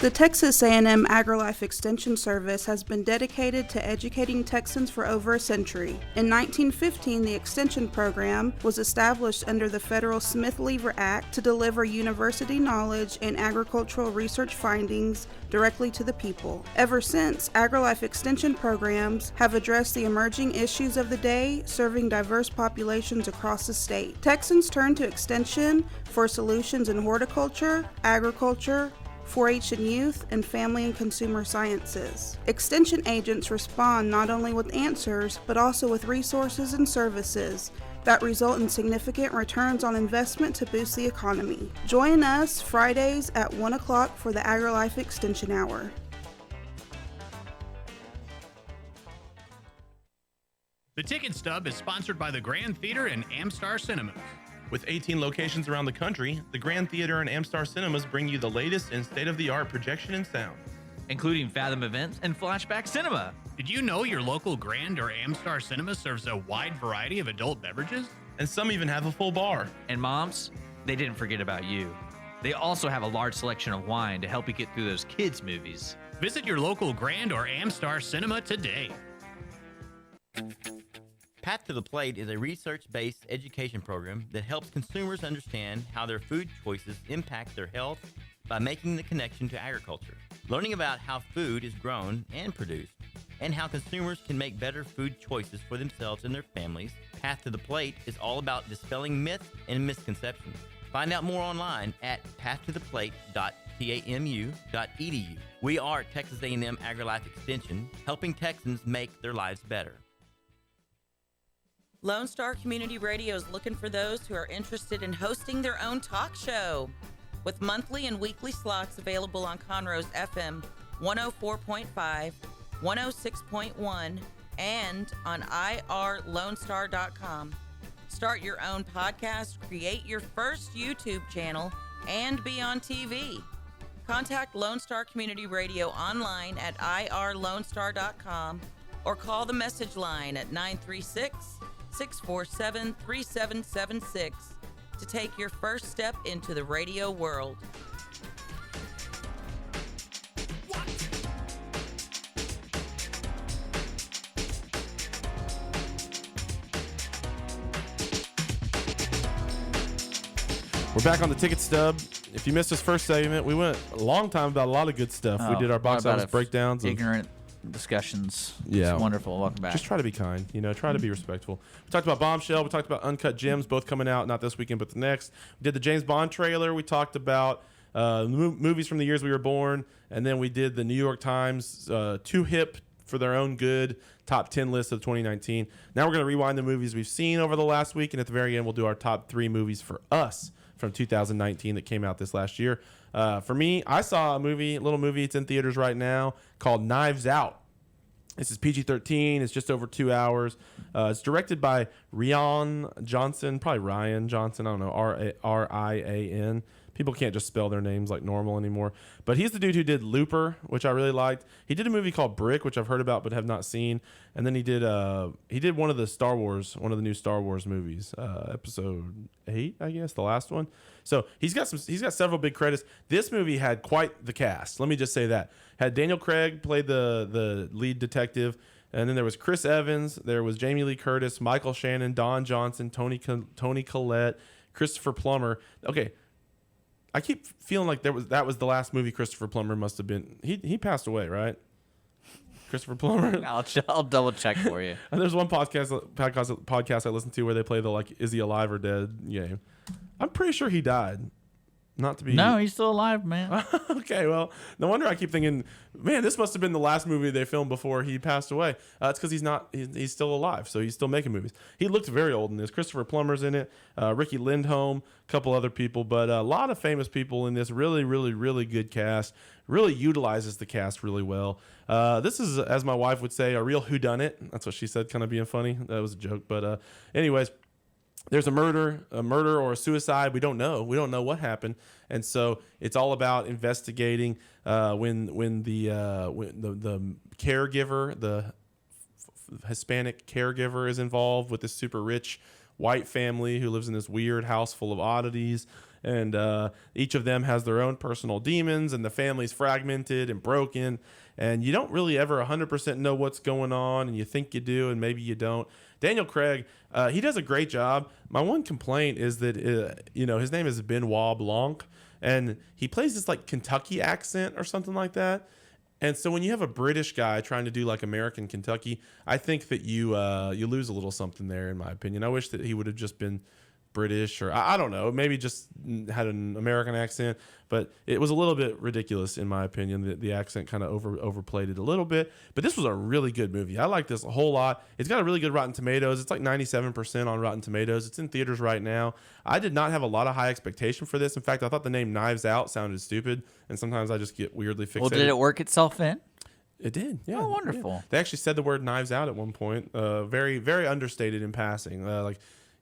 The Texas A&M AgriLife Extension Service has been dedicated to educating Texans for over a century. In 1915, the Extension Program was established under the federal Smith-Lever Act to deliver university knowledge and agricultural research findings directly to the people. Ever since, AgriLife Extension programs have addressed the emerging issues of the day, serving diverse populations across the state. Texans turn to Extension for solutions in horticulture, agriculture, 4-H and youth, and family and consumer sciences. Extension agents respond not only with answers, but also with resources and services that result in significant returns on investment to boost the economy. Join us Fridays at 1 o'clock for the AgriLife Extension Hour. The Ticket Stub is sponsored by the Grand Theater and Amstar Cinemas. With 18 locations around the country, the Grand Theater and Amstar Cinemas bring you the latest in state-of-the-art projection and sound, including Fathom Events and Flashback Cinema. Did you know your local Grand or Amstar Cinema serves a wide variety of adult beverages? and some even have a full bar. And moms, they didn't forget about you. They also have a large selection of wine to help you get through those kids' movies. Visit your local Grand or Amstar Cinema today. Path to the Plate is a research-based education program that helps consumers understand how their food choices impact their health by making the connection to agriculture. Learning about how food is grown and produced, and how consumers can make better food choices for themselves and their families, Path to the Plate is all about dispelling myths and misconceptions. Find out more online at pathtotheplate.tamu.edu. We are Texas A&M AgriLife Extension, helping Texans make their lives better. Lone Star Community Radio is looking for those who are interested in hosting their own talk show. With monthly and weekly slots available on Conroe's FM 104.5, 106.1, and on irlonestar.com. Start your own podcast, create your first YouTube channel, and be on TV. Contact Lone Star Community Radio online at irlonestar.com or call the message line at 936-647-3776. to take your first step into the radio world. We're back on the Ticket Stub. If you missed this first segment, we went a long time about a lot of good stuff. We did our box office breakdowns. Ignorant discussions. Yeah. It's wonderful. Welcome back. Just try to be kind. Try to be respectful. We talked about Bombshell. We talked about Uncut Gems, both coming out not this weekend but the next. We did the James Bond trailer. We talked about movies from the years we were born. And then we did the New York Times Too Hip for Their Own Good top 10 list of 2019. Now we're going to rewind the movies we've seen over the last week. And at the very end, we'll do our top 3 movies for us from 2019 that came out this last year. For me, I saw a little movie. It's in theaters right now called Knives Out. This is PG-13. It's just over 2 hours. It's directed by Rian Johnson, probably Ryan Johnson. I don't know, R-I-A-N. People can't just spell their names like normal anymore. But he's the dude who did Looper, which I really liked. He did a movie called Brick, which I've heard about but have not seen. And then he did one of the new Star Wars movies, episode 8, I guess, the last one. So he's got several big credits. This movie had quite the cast. Let me just say that. Had Daniel Craig played the lead detective. And then there was Chris Evans. There was Jamie Lee Curtis, Michael Shannon, Don Johnson, Tony Collette, Christopher Plummer. Okay. I keep feeling like that was the last movie Christopher Plummer must have been. He passed away, right? Christopher Plummer. I'll double check for you. And there's one podcast I listen to where they play the is he alive or dead game. I'm pretty sure he died. Not to be. No, he's still alive, man. Okay, well, no wonder I keep thinking, man, this must have been the last movie they filmed before he passed away. It's because he's still alive, so he's still making movies. He looked very old in this. Christopher Plummer's in it, Ricky Lindholm, a couple other people, but a lot of famous people in this. Really, really, really good cast. Really utilizes the cast really well. This is, as my wife would say, a real whodunit. That's what she said, kind of being funny. That was a joke, but anyways. There's a murder or a suicide. We don't know. We don't know what happened, and so it's all about investigating. When the caregiver, the Hispanic caregiver, is involved with this super rich white family who lives in this weird house full of oddities, and each of them has their own personal demons, and the family's fragmented and broken, and you don't really ever 100% know what's going on, and you think you do, and maybe you don't. Daniel Craig, he does a great job. My one complaint is that his name is Benoit Blanc, and he plays this like Kentucky accent or something like that. And so when you have a British guy trying to do like American Kentucky, I think that you lose a little something there, in my opinion. I wish that he would have just been British, or I don't know, maybe just had an American accent, but it was a little bit ridiculous in my opinion. The accent kind of overplayed it a little bit, but this was a really good movie. I like this a whole lot. It's got a really good Rotten Tomatoes. It's like 97% on Rotten Tomatoes. It's in theaters right now. I did not have a lot of high expectation for this. In fact, I thought the name Knives Out sounded stupid, and sometimes I just get weirdly fixated. Well, did it work itself in? It did, yeah. Oh, wonderful. Yeah. They actually said the word knives out at one point, very, very understated in passing,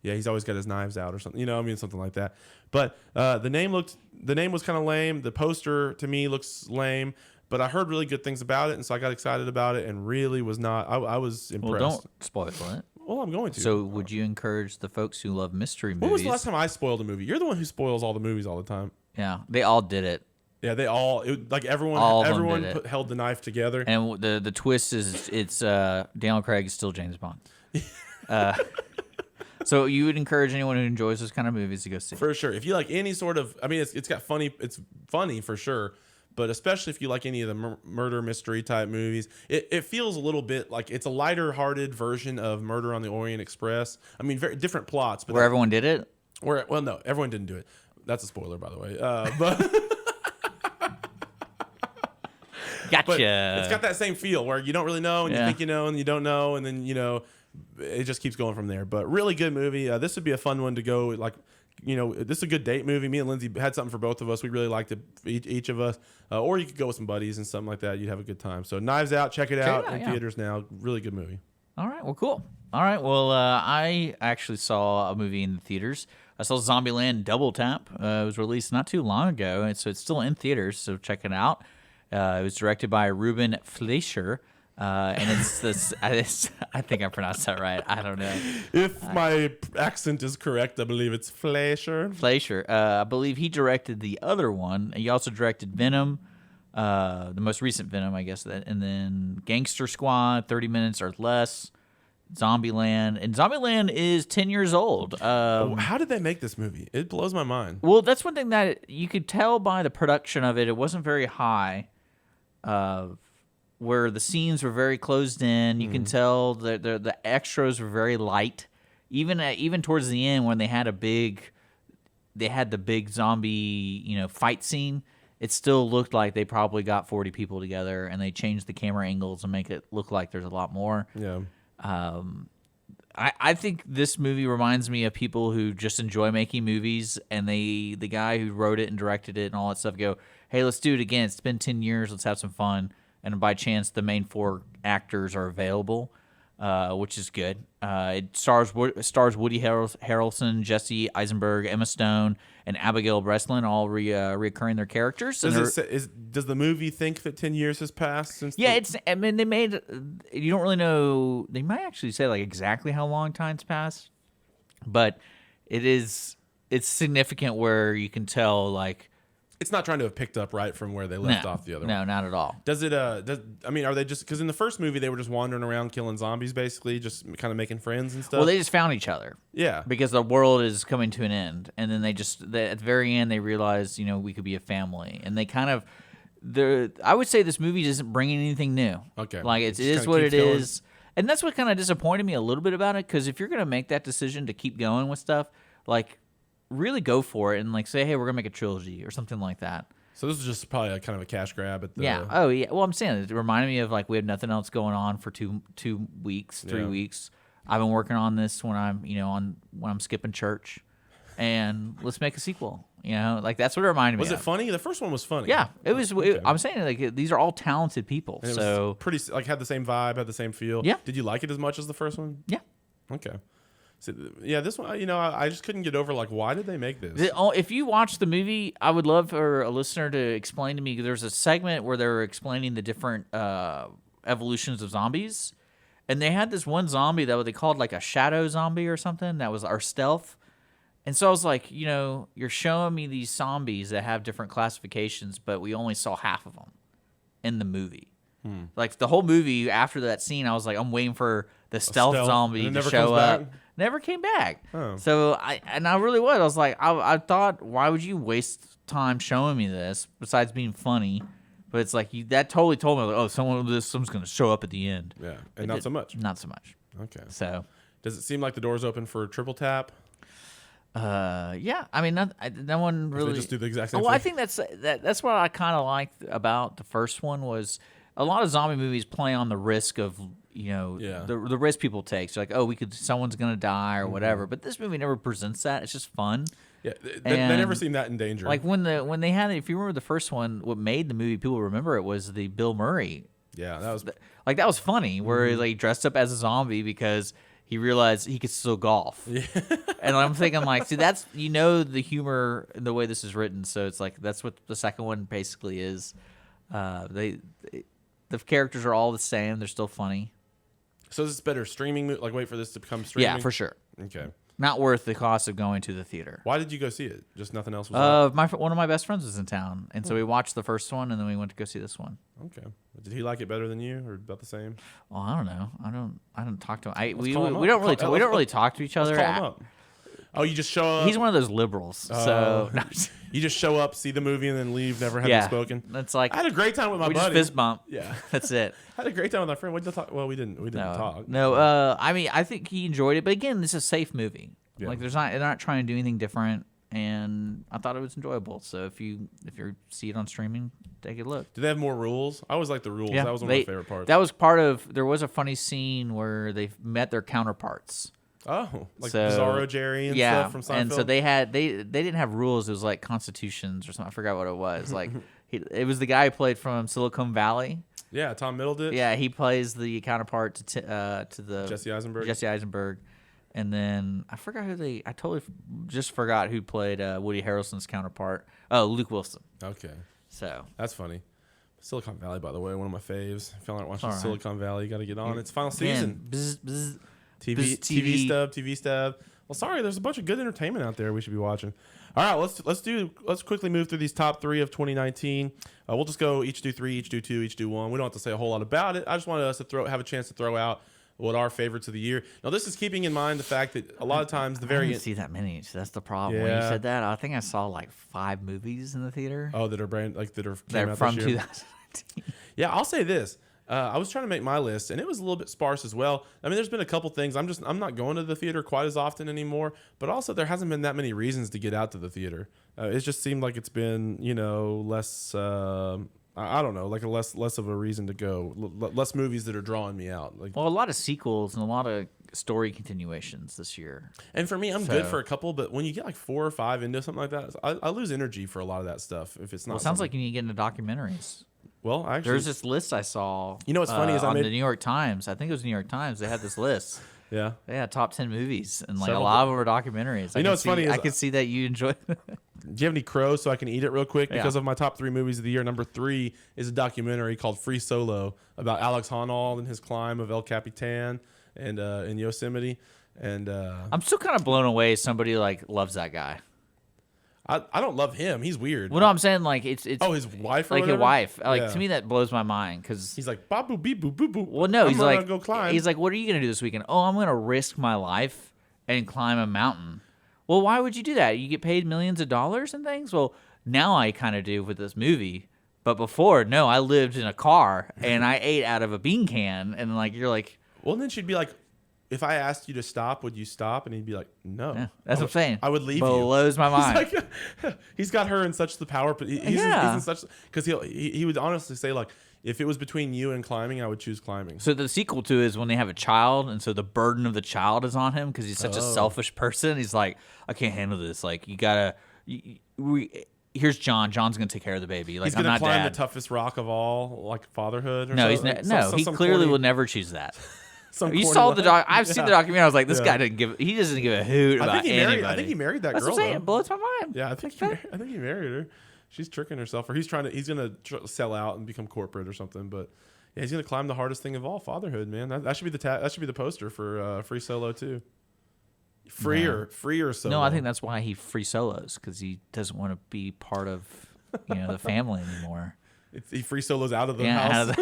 yeah, he's always got his knives out or something, something like that. But the name was kind of lame. The poster to me looks lame, but I heard really good things about it, and so I got excited about it, and really was not. I was impressed. Well, don't spoil it. Well, I'm going to. So, would you encourage the folks who love mystery movies? When was the last time I spoiled a movie? You're the one who spoils all the movies all the time. Yeah, they all did it. Yeah, they all everyone held the knife together. And the twist is it's Daniel Craig is still James Bond. So you would encourage anyone who enjoys those kind of movies to go see? For sure. If you like any sort of, it's funny for sure, but especially if you like any of the murder mystery type movies, it feels a little bit like it's a lighter hearted version of Murder on the Orient Express. Very different plots, but everyone did it. No, everyone didn't do it. That's a spoiler, by the way. But gotcha. But it's got that same feel where you don't really know, and you think you know, and you don't know, and then it just keeps going from there. But really good movie. This would be a fun one to go. This is a good date movie. Me and Lindsay had something for both of us. We really liked it, each of us. Or you could go with some buddies and something like that. You'd have a good time. So Knives Out, check it out in theaters now. Really good movie. All right. Well, cool. All right. Well, I actually saw a movie in the theaters. I saw Zombieland Double Tap. It was released not too long ago, and so it's still in theaters. So check it out. It was directed by Ruben Fleischer. And it's this. I think I pronounced that right. I don't know. If my accent is correct, I believe it's Fleischer. Fleischer. I believe he directed the other one. He also directed Venom, the most recent Venom, I guess. And then Gangster Squad, 30 Minutes or Less, Zombieland. And Zombieland is 10 years old. How did they make this movie? It blows my mind. Well, that's one thing that you could tell by the production of it. It wasn't very high. Where the scenes were very closed in. You can tell that the extras were very light. Even towards the end when they had the big zombie fight scene, it still looked like they probably got 40 people together and they changed the camera angles and make it look like there's a lot more. Yeah. I think this movie reminds me of people who just enjoy making movies, and the guy who wrote it and directed it and all that stuff go, hey, let's do it again. It's been 10 years. Let's have some fun. And by chance, the main 4 actors are available, which is good. It stars Woody Harrelson, Jesse Eisenberg, Emma Stone, and Abigail Breslin, all reoccurring their characters. Does the movie think that 10 years has passed since? Yeah, they made. You don't really know. They might actually say like exactly how long time's passed, but it's significant where you can tell like. It's not trying to have picked up right from where they left off the other one. No, not at all. Does it? Are they just because in the first movie they were just wandering around killing zombies, basically, just kind of making friends and stuff? Well, they just found each other. Yeah, because the world is coming to an end, and then at the very end they realized we could be a family, and they kind of. I would say this movie isn't bringing anything new. Okay, like it is what it is, and that's what kind of disappointed me a little bit about it. Because if you're gonna make that decision to keep going with stuff, like. Really go for it and like say, hey, we're gonna make a trilogy or something like that. So this is just probably kind of a cash grab at the. Yeah. Oh yeah. Well, I'm saying it reminded me of like we have nothing else going on for 2 weeks, 3 weeks. I've been working on this when I'm when I'm skipping church, and let's make a sequel. Like that's what it reminded me. Was it funny? The first one was funny. Yeah, it was. Okay. I'm saying like these are all talented people. And it so was pretty had the same vibe, had the same feel. Yeah. Did you like it as much as the first one? Yeah. Okay. So, yeah, this one, I just couldn't get over, like, why did they make this? If you watch the movie, I would love for a listener to explain to me. There's a segment where they were explaining the different evolutions of zombies, and they had this one zombie that they called, like, a shadow zombie or something. That was our stealth. And so I was like, you're showing me these zombies that have different classifications, but we only saw half of them in the movie. Like, the whole movie, after that scene, I was like, I'm waiting for the stealth zombie to show up. Never came back. Oh. So I really was. I was like, I thought, why would you waste time showing me this besides being funny? But it's like that totally told me, like, oh, someone's going to show up at the end. Yeah, and not so much. Not so much. Okay. So does it seem like the door's open for triple tap? Yeah. I mean, no one really. They just do the exact same thing. Well, I think that's what I kind of liked about the first one was a lot of zombie movies play on the risk of. The risk people take. So like, oh, someone's gonna die or whatever. But this movie never presents that. It's just fun. Yeah, they never seem that in danger. Like when they had it, if you remember the first one, what made the movie people remember it was the Bill Murray. Yeah, that was funny. Where he dressed up as a zombie because he realized he could still golf. Yeah. And I'm thinking like, see, that's the humor and the way this is written. So it's like that's what the second one basically is. The characters are all the same. They're still funny. So is this better streaming? Like, wait for this to become streaming? Yeah, for sure. Okay. Not worth the cost of going to the theater. Why did you go see it? Just nothing else was on? One of my best friends was in town, and so we watched the first one, and then we went to go see this one. Okay. Did he like it better than you, or about the same? Well, I don't know. I don't talk to him. We don't really talk to each other. Let's call him up. Oh, you just show up? He's one of those liberals. So you just show up, see the movie, and then leave, never having spoken? That's like... I had a great time with my buddy. We just fist bump. Yeah. That's it. I had a great time with my friend. What did you talk? Well, we didn't talk. No, I mean, I think he enjoyed it. But again, this is a safe movie. Yeah. Like, they're not trying to do anything different. And I thought it was enjoyable. So if you see it on streaming, take a look. Do they have more rules? I always like the rules. Yeah, that was one of my favorite parts. That was part of... There was a funny scene where they met their counterparts. Oh, like Bizarro Jerry and stuff from Seinfeld? And so they didn't have rules. It was like constitutions or something. I forgot what it was. Like it was the guy who played from Silicon Valley. Yeah, Tom Middleditch. Yeah, he plays the counterpart to the Jesse Eisenberg. Jesse Eisenberg, and then I forgot I totally just forgot who played Woody Harrelson's counterpart. Oh, Luke Wilson. Okay, so that's funny. Silicon Valley, by the way, one of my faves. If y'all aren't watching All right. Silicon Valley, you got to get on. It's final Again, season. bzz, TV Stub. Well, sorry, there's a bunch of good entertainment out there we should be watching. All right, let's quickly move through these top 3 of 2019. We'll just go each do 3, each do 2, each do 1. We don't have to say a whole lot about it. I just wanted us to have a chance to throw out what our favorites of the year. Now, this is keeping in mind the fact that a lot of times the I very didn't see that many. So that's the problem. When you Yeah. said that, I think I saw like 5 movies in the theater. that are came They're out from this year. 2019. Yeah, I'll say this. I was trying to make my list, and it was a little bit sparse as well. I mean, there's been a couple things. I'm not going to the theater quite as often anymore, but also there hasn't been that many reasons to get out to the theater. It just seemed like it's been, less. I don't know, like less of a reason to go. Less movies that are drawing me out. Like, Well, a lot of sequels and a lot of story continuations this year. and for me, I'm good for a couple, but when you get like 4 or 5 into something like that, I lose energy for a lot of that stuff. If it's not, Well, it sounds like you need to get into documentaries. Well, actually, There's this list I saw. You know what's funny is I on made- the New York Times. I think it was New York Times. They had this list. Yeah. They had top 10 movies, and like Several a lot of them were documentaries. You know what's funny is I could see that you enjoy. Do you have any crows so I can eat it real quick? Yeah. Because of my top 3 movies of the year, number 3 is a documentary called Free Solo about Alex Honnold and his climb of El Capitan and in Yosemite. And I'm still kind of blown away. Somebody like loves that guy. I don't love him. He's weird. Well, no, I'm saying like it's his wife, or like whatever? a wife. Like Yeah. to me, that blows my mind because he's like babu beep boo boo boo. Well, no, I'm he's gonna like go climb. He's like, what are you gonna do this weekend? Oh, I'm gonna risk my life and climb a mountain. Well, why would you do that? You get paid millions of dollars and things. Well, now I kind of do with this movie, but before, no, I lived in a car and I ate out of a bean can, and like you're like, well, then she'd be like, if I asked you to stop, would you stop? And he'd be like, no. Yeah, that's what I'm saying. I would leave you. Blows my mind. He's, like, he's got her in such the power. He's in such, because he would honestly say, like, if it was between you and climbing, I would choose climbing. So the sequel to is when they have a child, and so the burden of the child is on him because he's such a selfish person. He's like, I can't handle this. Like, you gotta. Here's John. John's gonna take care of the baby. Like, He's gonna I'm not climb Dad. the toughest rock of all, like fatherhood. Or No, something? he clearly will never choose that. You corny saw the line. doc. I've seen the Yeah. documentary. I was like, this Yeah. guy he doesn't give a hoot about anybody. I think he married that That's girl. what I'm saying. though. It blows my mind. Yeah, I think he married her. She's tricking herself, or he's gonna sell out and become corporate or something. But yeah, he's gonna climb the hardest thing of all, fatherhood. Man, that should be that should be the poster for Free Solo too. Freer solo. No, I think that's why he free solos because he doesn't want to be part of the family anymore. He free solos out of the Yeah, house.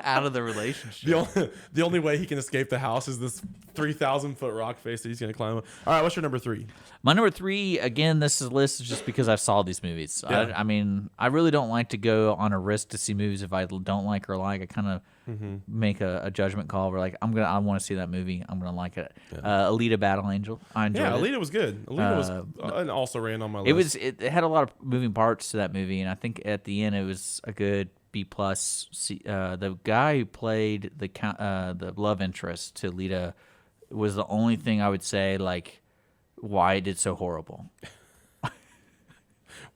out of the relationship. The only way he can escape the house is this 3,000-foot rock face that he's gonna climb up. All right, what's your number 3? My number 3, again, this list is just because I saw these movies. Yeah. I mean, I really don't like to go on a risk to see movies if I don't like or like. I kind of make a judgment call where like I want to see that movie. I'm gonna like it. Alita: Battle Angel. I enjoyed it. Alita was good. Alita was and also ran on my list. It had a lot of moving parts to that movie, and I think at the end it was a good B+. The guy who played the love interest to Alita was the only thing I would say like why it did so horrible.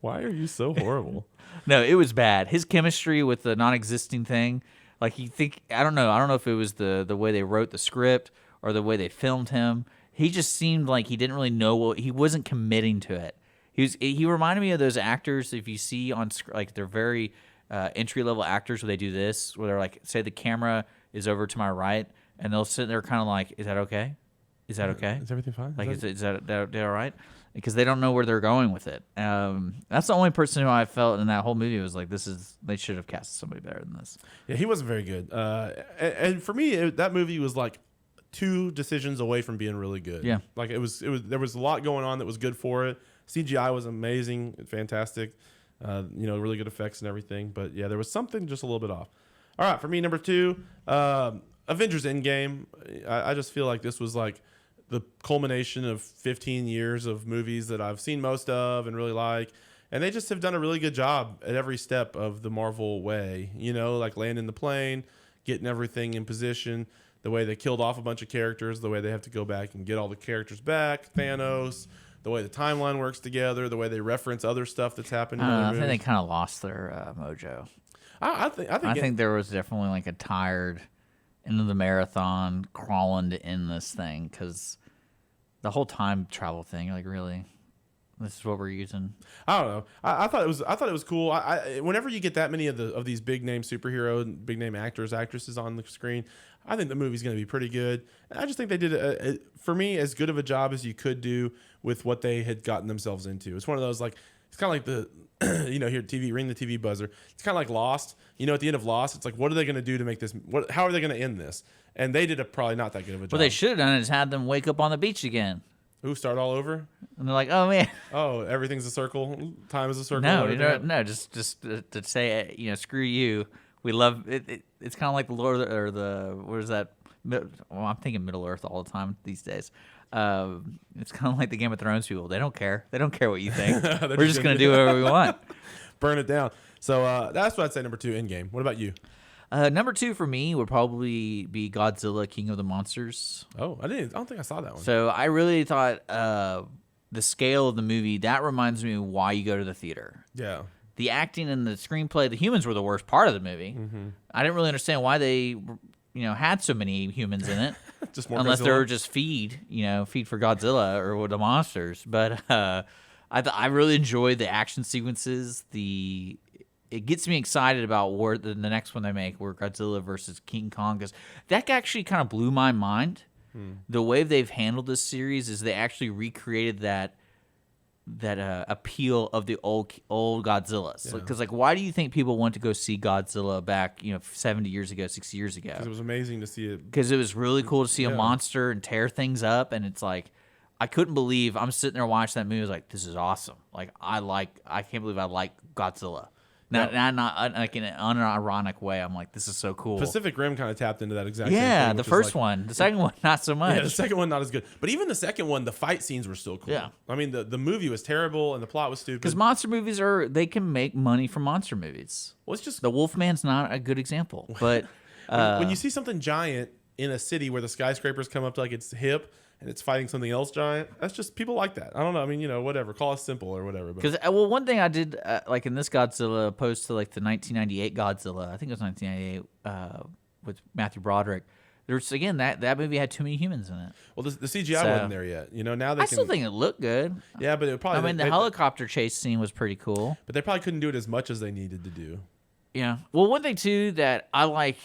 Why are you so horrible? No, it was bad. His chemistry with the non-existing thing, like I don't know if it was the way they wrote the script or the way they filmed him. He just seemed like he didn't really know he wasn't committing to it. He reminded me of those actors if you see on like they're very entry level actors where they do this where they're like say the camera is over to my right and they'll sit there kind of like is that okay? Is that okay? Is everything fine? Like is that all right? Because they don't know where they're going with it. That's the only person who I felt in that whole movie was like, they should have cast somebody better than this. Yeah, he wasn't very good. And for me, that movie was like 2 decisions away from being really good. Yeah, like it was. There was a lot going on that was good for it. CGI was amazing, fantastic. Really good effects and everything. But yeah, there was something just a little bit off. All right, for me, number 2, Avengers Endgame. I just feel like this was like the culmination of 15 years of movies that I've seen most of and really like. And they just have done a really good job at every step of the Marvel way, like landing the plane, getting everything in position, the way they killed off a bunch of characters, the way they have to go back and get all the characters back, Thanos, the way the timeline works together, the way they reference other stuff that's happened in other I movies. think they kind of lost their mojo. I think there was definitely like a tired end of the marathon crawling to end this thing because the whole time travel thing, like really, This is what we're using. I don't know. I thought it was cool. Whenever you get that many of these big name superhero and big name actors, actresses on the screen, I think the movie's going to be pretty good. And I just think they did for me as good of a job as you could do with what they had gotten themselves into. It's one of those like it's kind of like the here TV ring the TV buzzer. It's kind of like Lost. At the end of Lost, it's like what are they going to do to make this? How are they going to end this? And they did probably not that good of a job. What they should have done is had them wake up on the beach again. Who start all over? And they're like, oh man. Oh, everything's a circle. Time is a circle. No, just to say, screw you. We love it. It's kind of like the Lord or the what is that? Well, I'm thinking Middle Earth all the time these days. It's kind of like the Game of Thrones people. They don't care. They don't care what you think. We're just gonna do whatever we want. Burn it down. So that's what I'd say. Number 2, Endgame. What about you? Number 2 for me would probably be Godzilla, King of the Monsters. Oh, I don't think I saw that one. So I really thought the scale of the movie, that reminds me of why you go to the theater. Yeah. The acting and the screenplay, the humans were the worst part of the movie. Mm-hmm. I didn't really understand why they, had so many humans in it. Just more unless Godzilla. they were just feed for Godzilla or the monsters. But I really enjoyed the action sequences. It gets me excited about where the next one they make, where Godzilla versus King Kong, because that actually kind of blew my mind. The way they've handled this series is they actually recreated that appeal of the old Godzillas. Because why do you think people went to go see Godzilla back 70 years ago, 60 years ago? Because it was amazing to see it. Because it was really cool to see a monster and tear things up, and it's like I couldn't believe I'm sitting there watching that movie. I was like, this is awesome. I can't believe I like Godzilla. Not like in an unironic way. I'm like, this is so cool. Pacific Rim kind of tapped into that exact same thing. The first one. The second one, not so much. Yeah, the second one, not as good. But even the second one, the fight scenes were still cool. Yeah. I mean, the movie was terrible and the plot was stupid. Because monster movies they can make money from monster movies. Well, it's just... The Wolfman's not a good example. But when you see something giant in a city where the skyscrapers come up to like its hip, and it's fighting something else giant. That's just people like that. I don't know. I mean, whatever. Call us simple or whatever. Because one thing I did like in this Godzilla, opposed to like the 1998 Godzilla, I think it was 1998 with Matthew Broderick. There's again that movie had too many humans in it. Well, the CGI wasn't there yet. Now they. I still think it looked good. Yeah, but it probably. I mean, the helicopter chase scene was pretty cool. But they probably couldn't do it as much as they needed to do. Yeah. Well, one thing too that I like.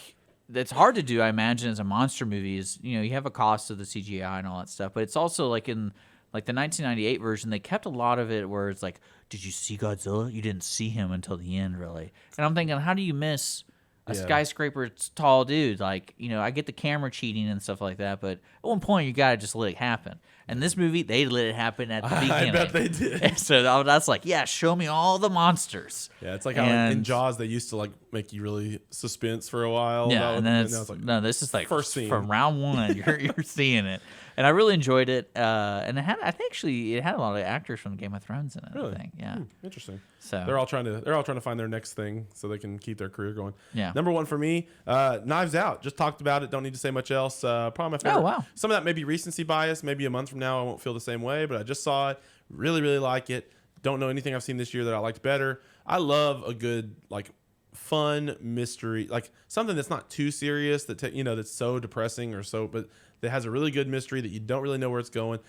That's hard to do, I imagine, as a monster movie is, you have a cost of the CGI and all that stuff, but it's also like in like the 1998 version, they kept a lot of it where it's like, did you see Godzilla? You didn't see him until the end, really. And I'm thinking, how do you miss a skyscraper tall dude? Like, I get the camera cheating and stuff like that, but at one point you got to just let it happen. And this movie, they let it happen at the beginning. I bet they did. And so that's like, yeah, show me all the monsters. Yeah, it's like how in Jaws they used to like make you really suspense for a while. Yeah, and then it's like, no, this is like first scene from round one. You're seeing it, and I really enjoyed it. And I think it had a lot of actors from Game of Thrones in it. Really? I think, yeah. Interesting. So they're all trying to find their next thing so they can keep their career going. Yeah. Number 1 for me, Knives Out. Just talked about it. Don't need to say much else. Probably my favorite. Oh wow. Some of that may be recency bias. Maybe a month from now I won't feel the same way, but I just saw it. Really, really like it. Don't know anything I've seen this year that I liked better. I love a good like fun mystery, like something that's not too serious that that's so depressing but that has a really good mystery that you don't really know where it's going.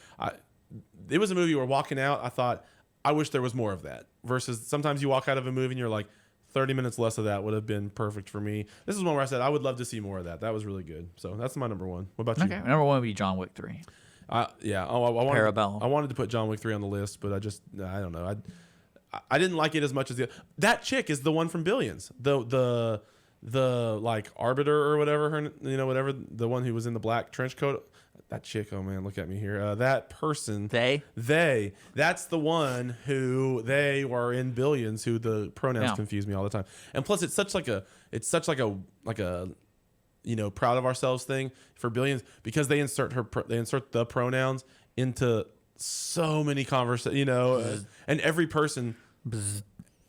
It was a movie where walking out, I thought, I wish there was more of that. Versus sometimes you walk out of a movie and you're like, 30 minutes less of that would have been perfect for me. This is one where I said I would love to see more of that. That was really good. So that's my number 1. What about you? Okay, number 1 would be John Wick 3. Yeah. I Parabellum. wanted to put John Wick 3 on the list, but I don't know. I didn't like it as much as that chick is the one from Billions. The like arbiter or whatever whatever, the one who was in the black trench coat. That chick, oh man, look at me here. That person, that's the one who they were in Billions, who the pronouns confuse me all the time. And plus it's such like a proud of ourselves thing for Billions, because they insert the pronouns into so many conversations, and every person,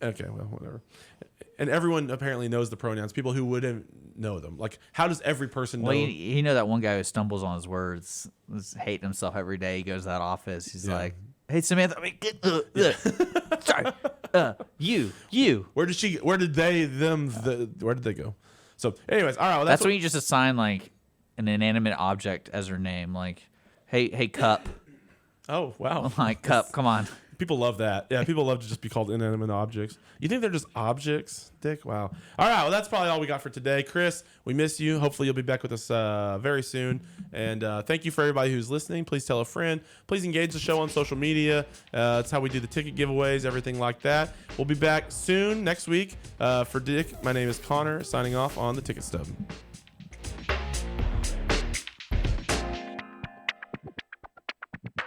okay, well, whatever. And everyone apparently knows the pronouns. People who wouldn't know them. Like, how does every person know? Well, you know that one guy who stumbles on his words, is hating himself every day. He goes to that office. He's like, "Hey Samantha, sorry, you." Where did they go? So, anyways, all right. Well, that's when you just assign like an inanimate object as her name. Like, hey, Cup. Oh wow. Like, Cup, come on. People love that. Yeah, people love to just be called inanimate objects. You think they're just objects, Dick? Wow. All right, well, that's probably all we got for today. Chris, we miss you. Hopefully you'll be back with us very soon. And thank you for everybody who's listening. Please tell a friend. Please engage the show on social media. That's how we do the ticket giveaways, everything like that. We'll be back soon next week. For Dick, my name is Connor, signing off on the Ticket Stub.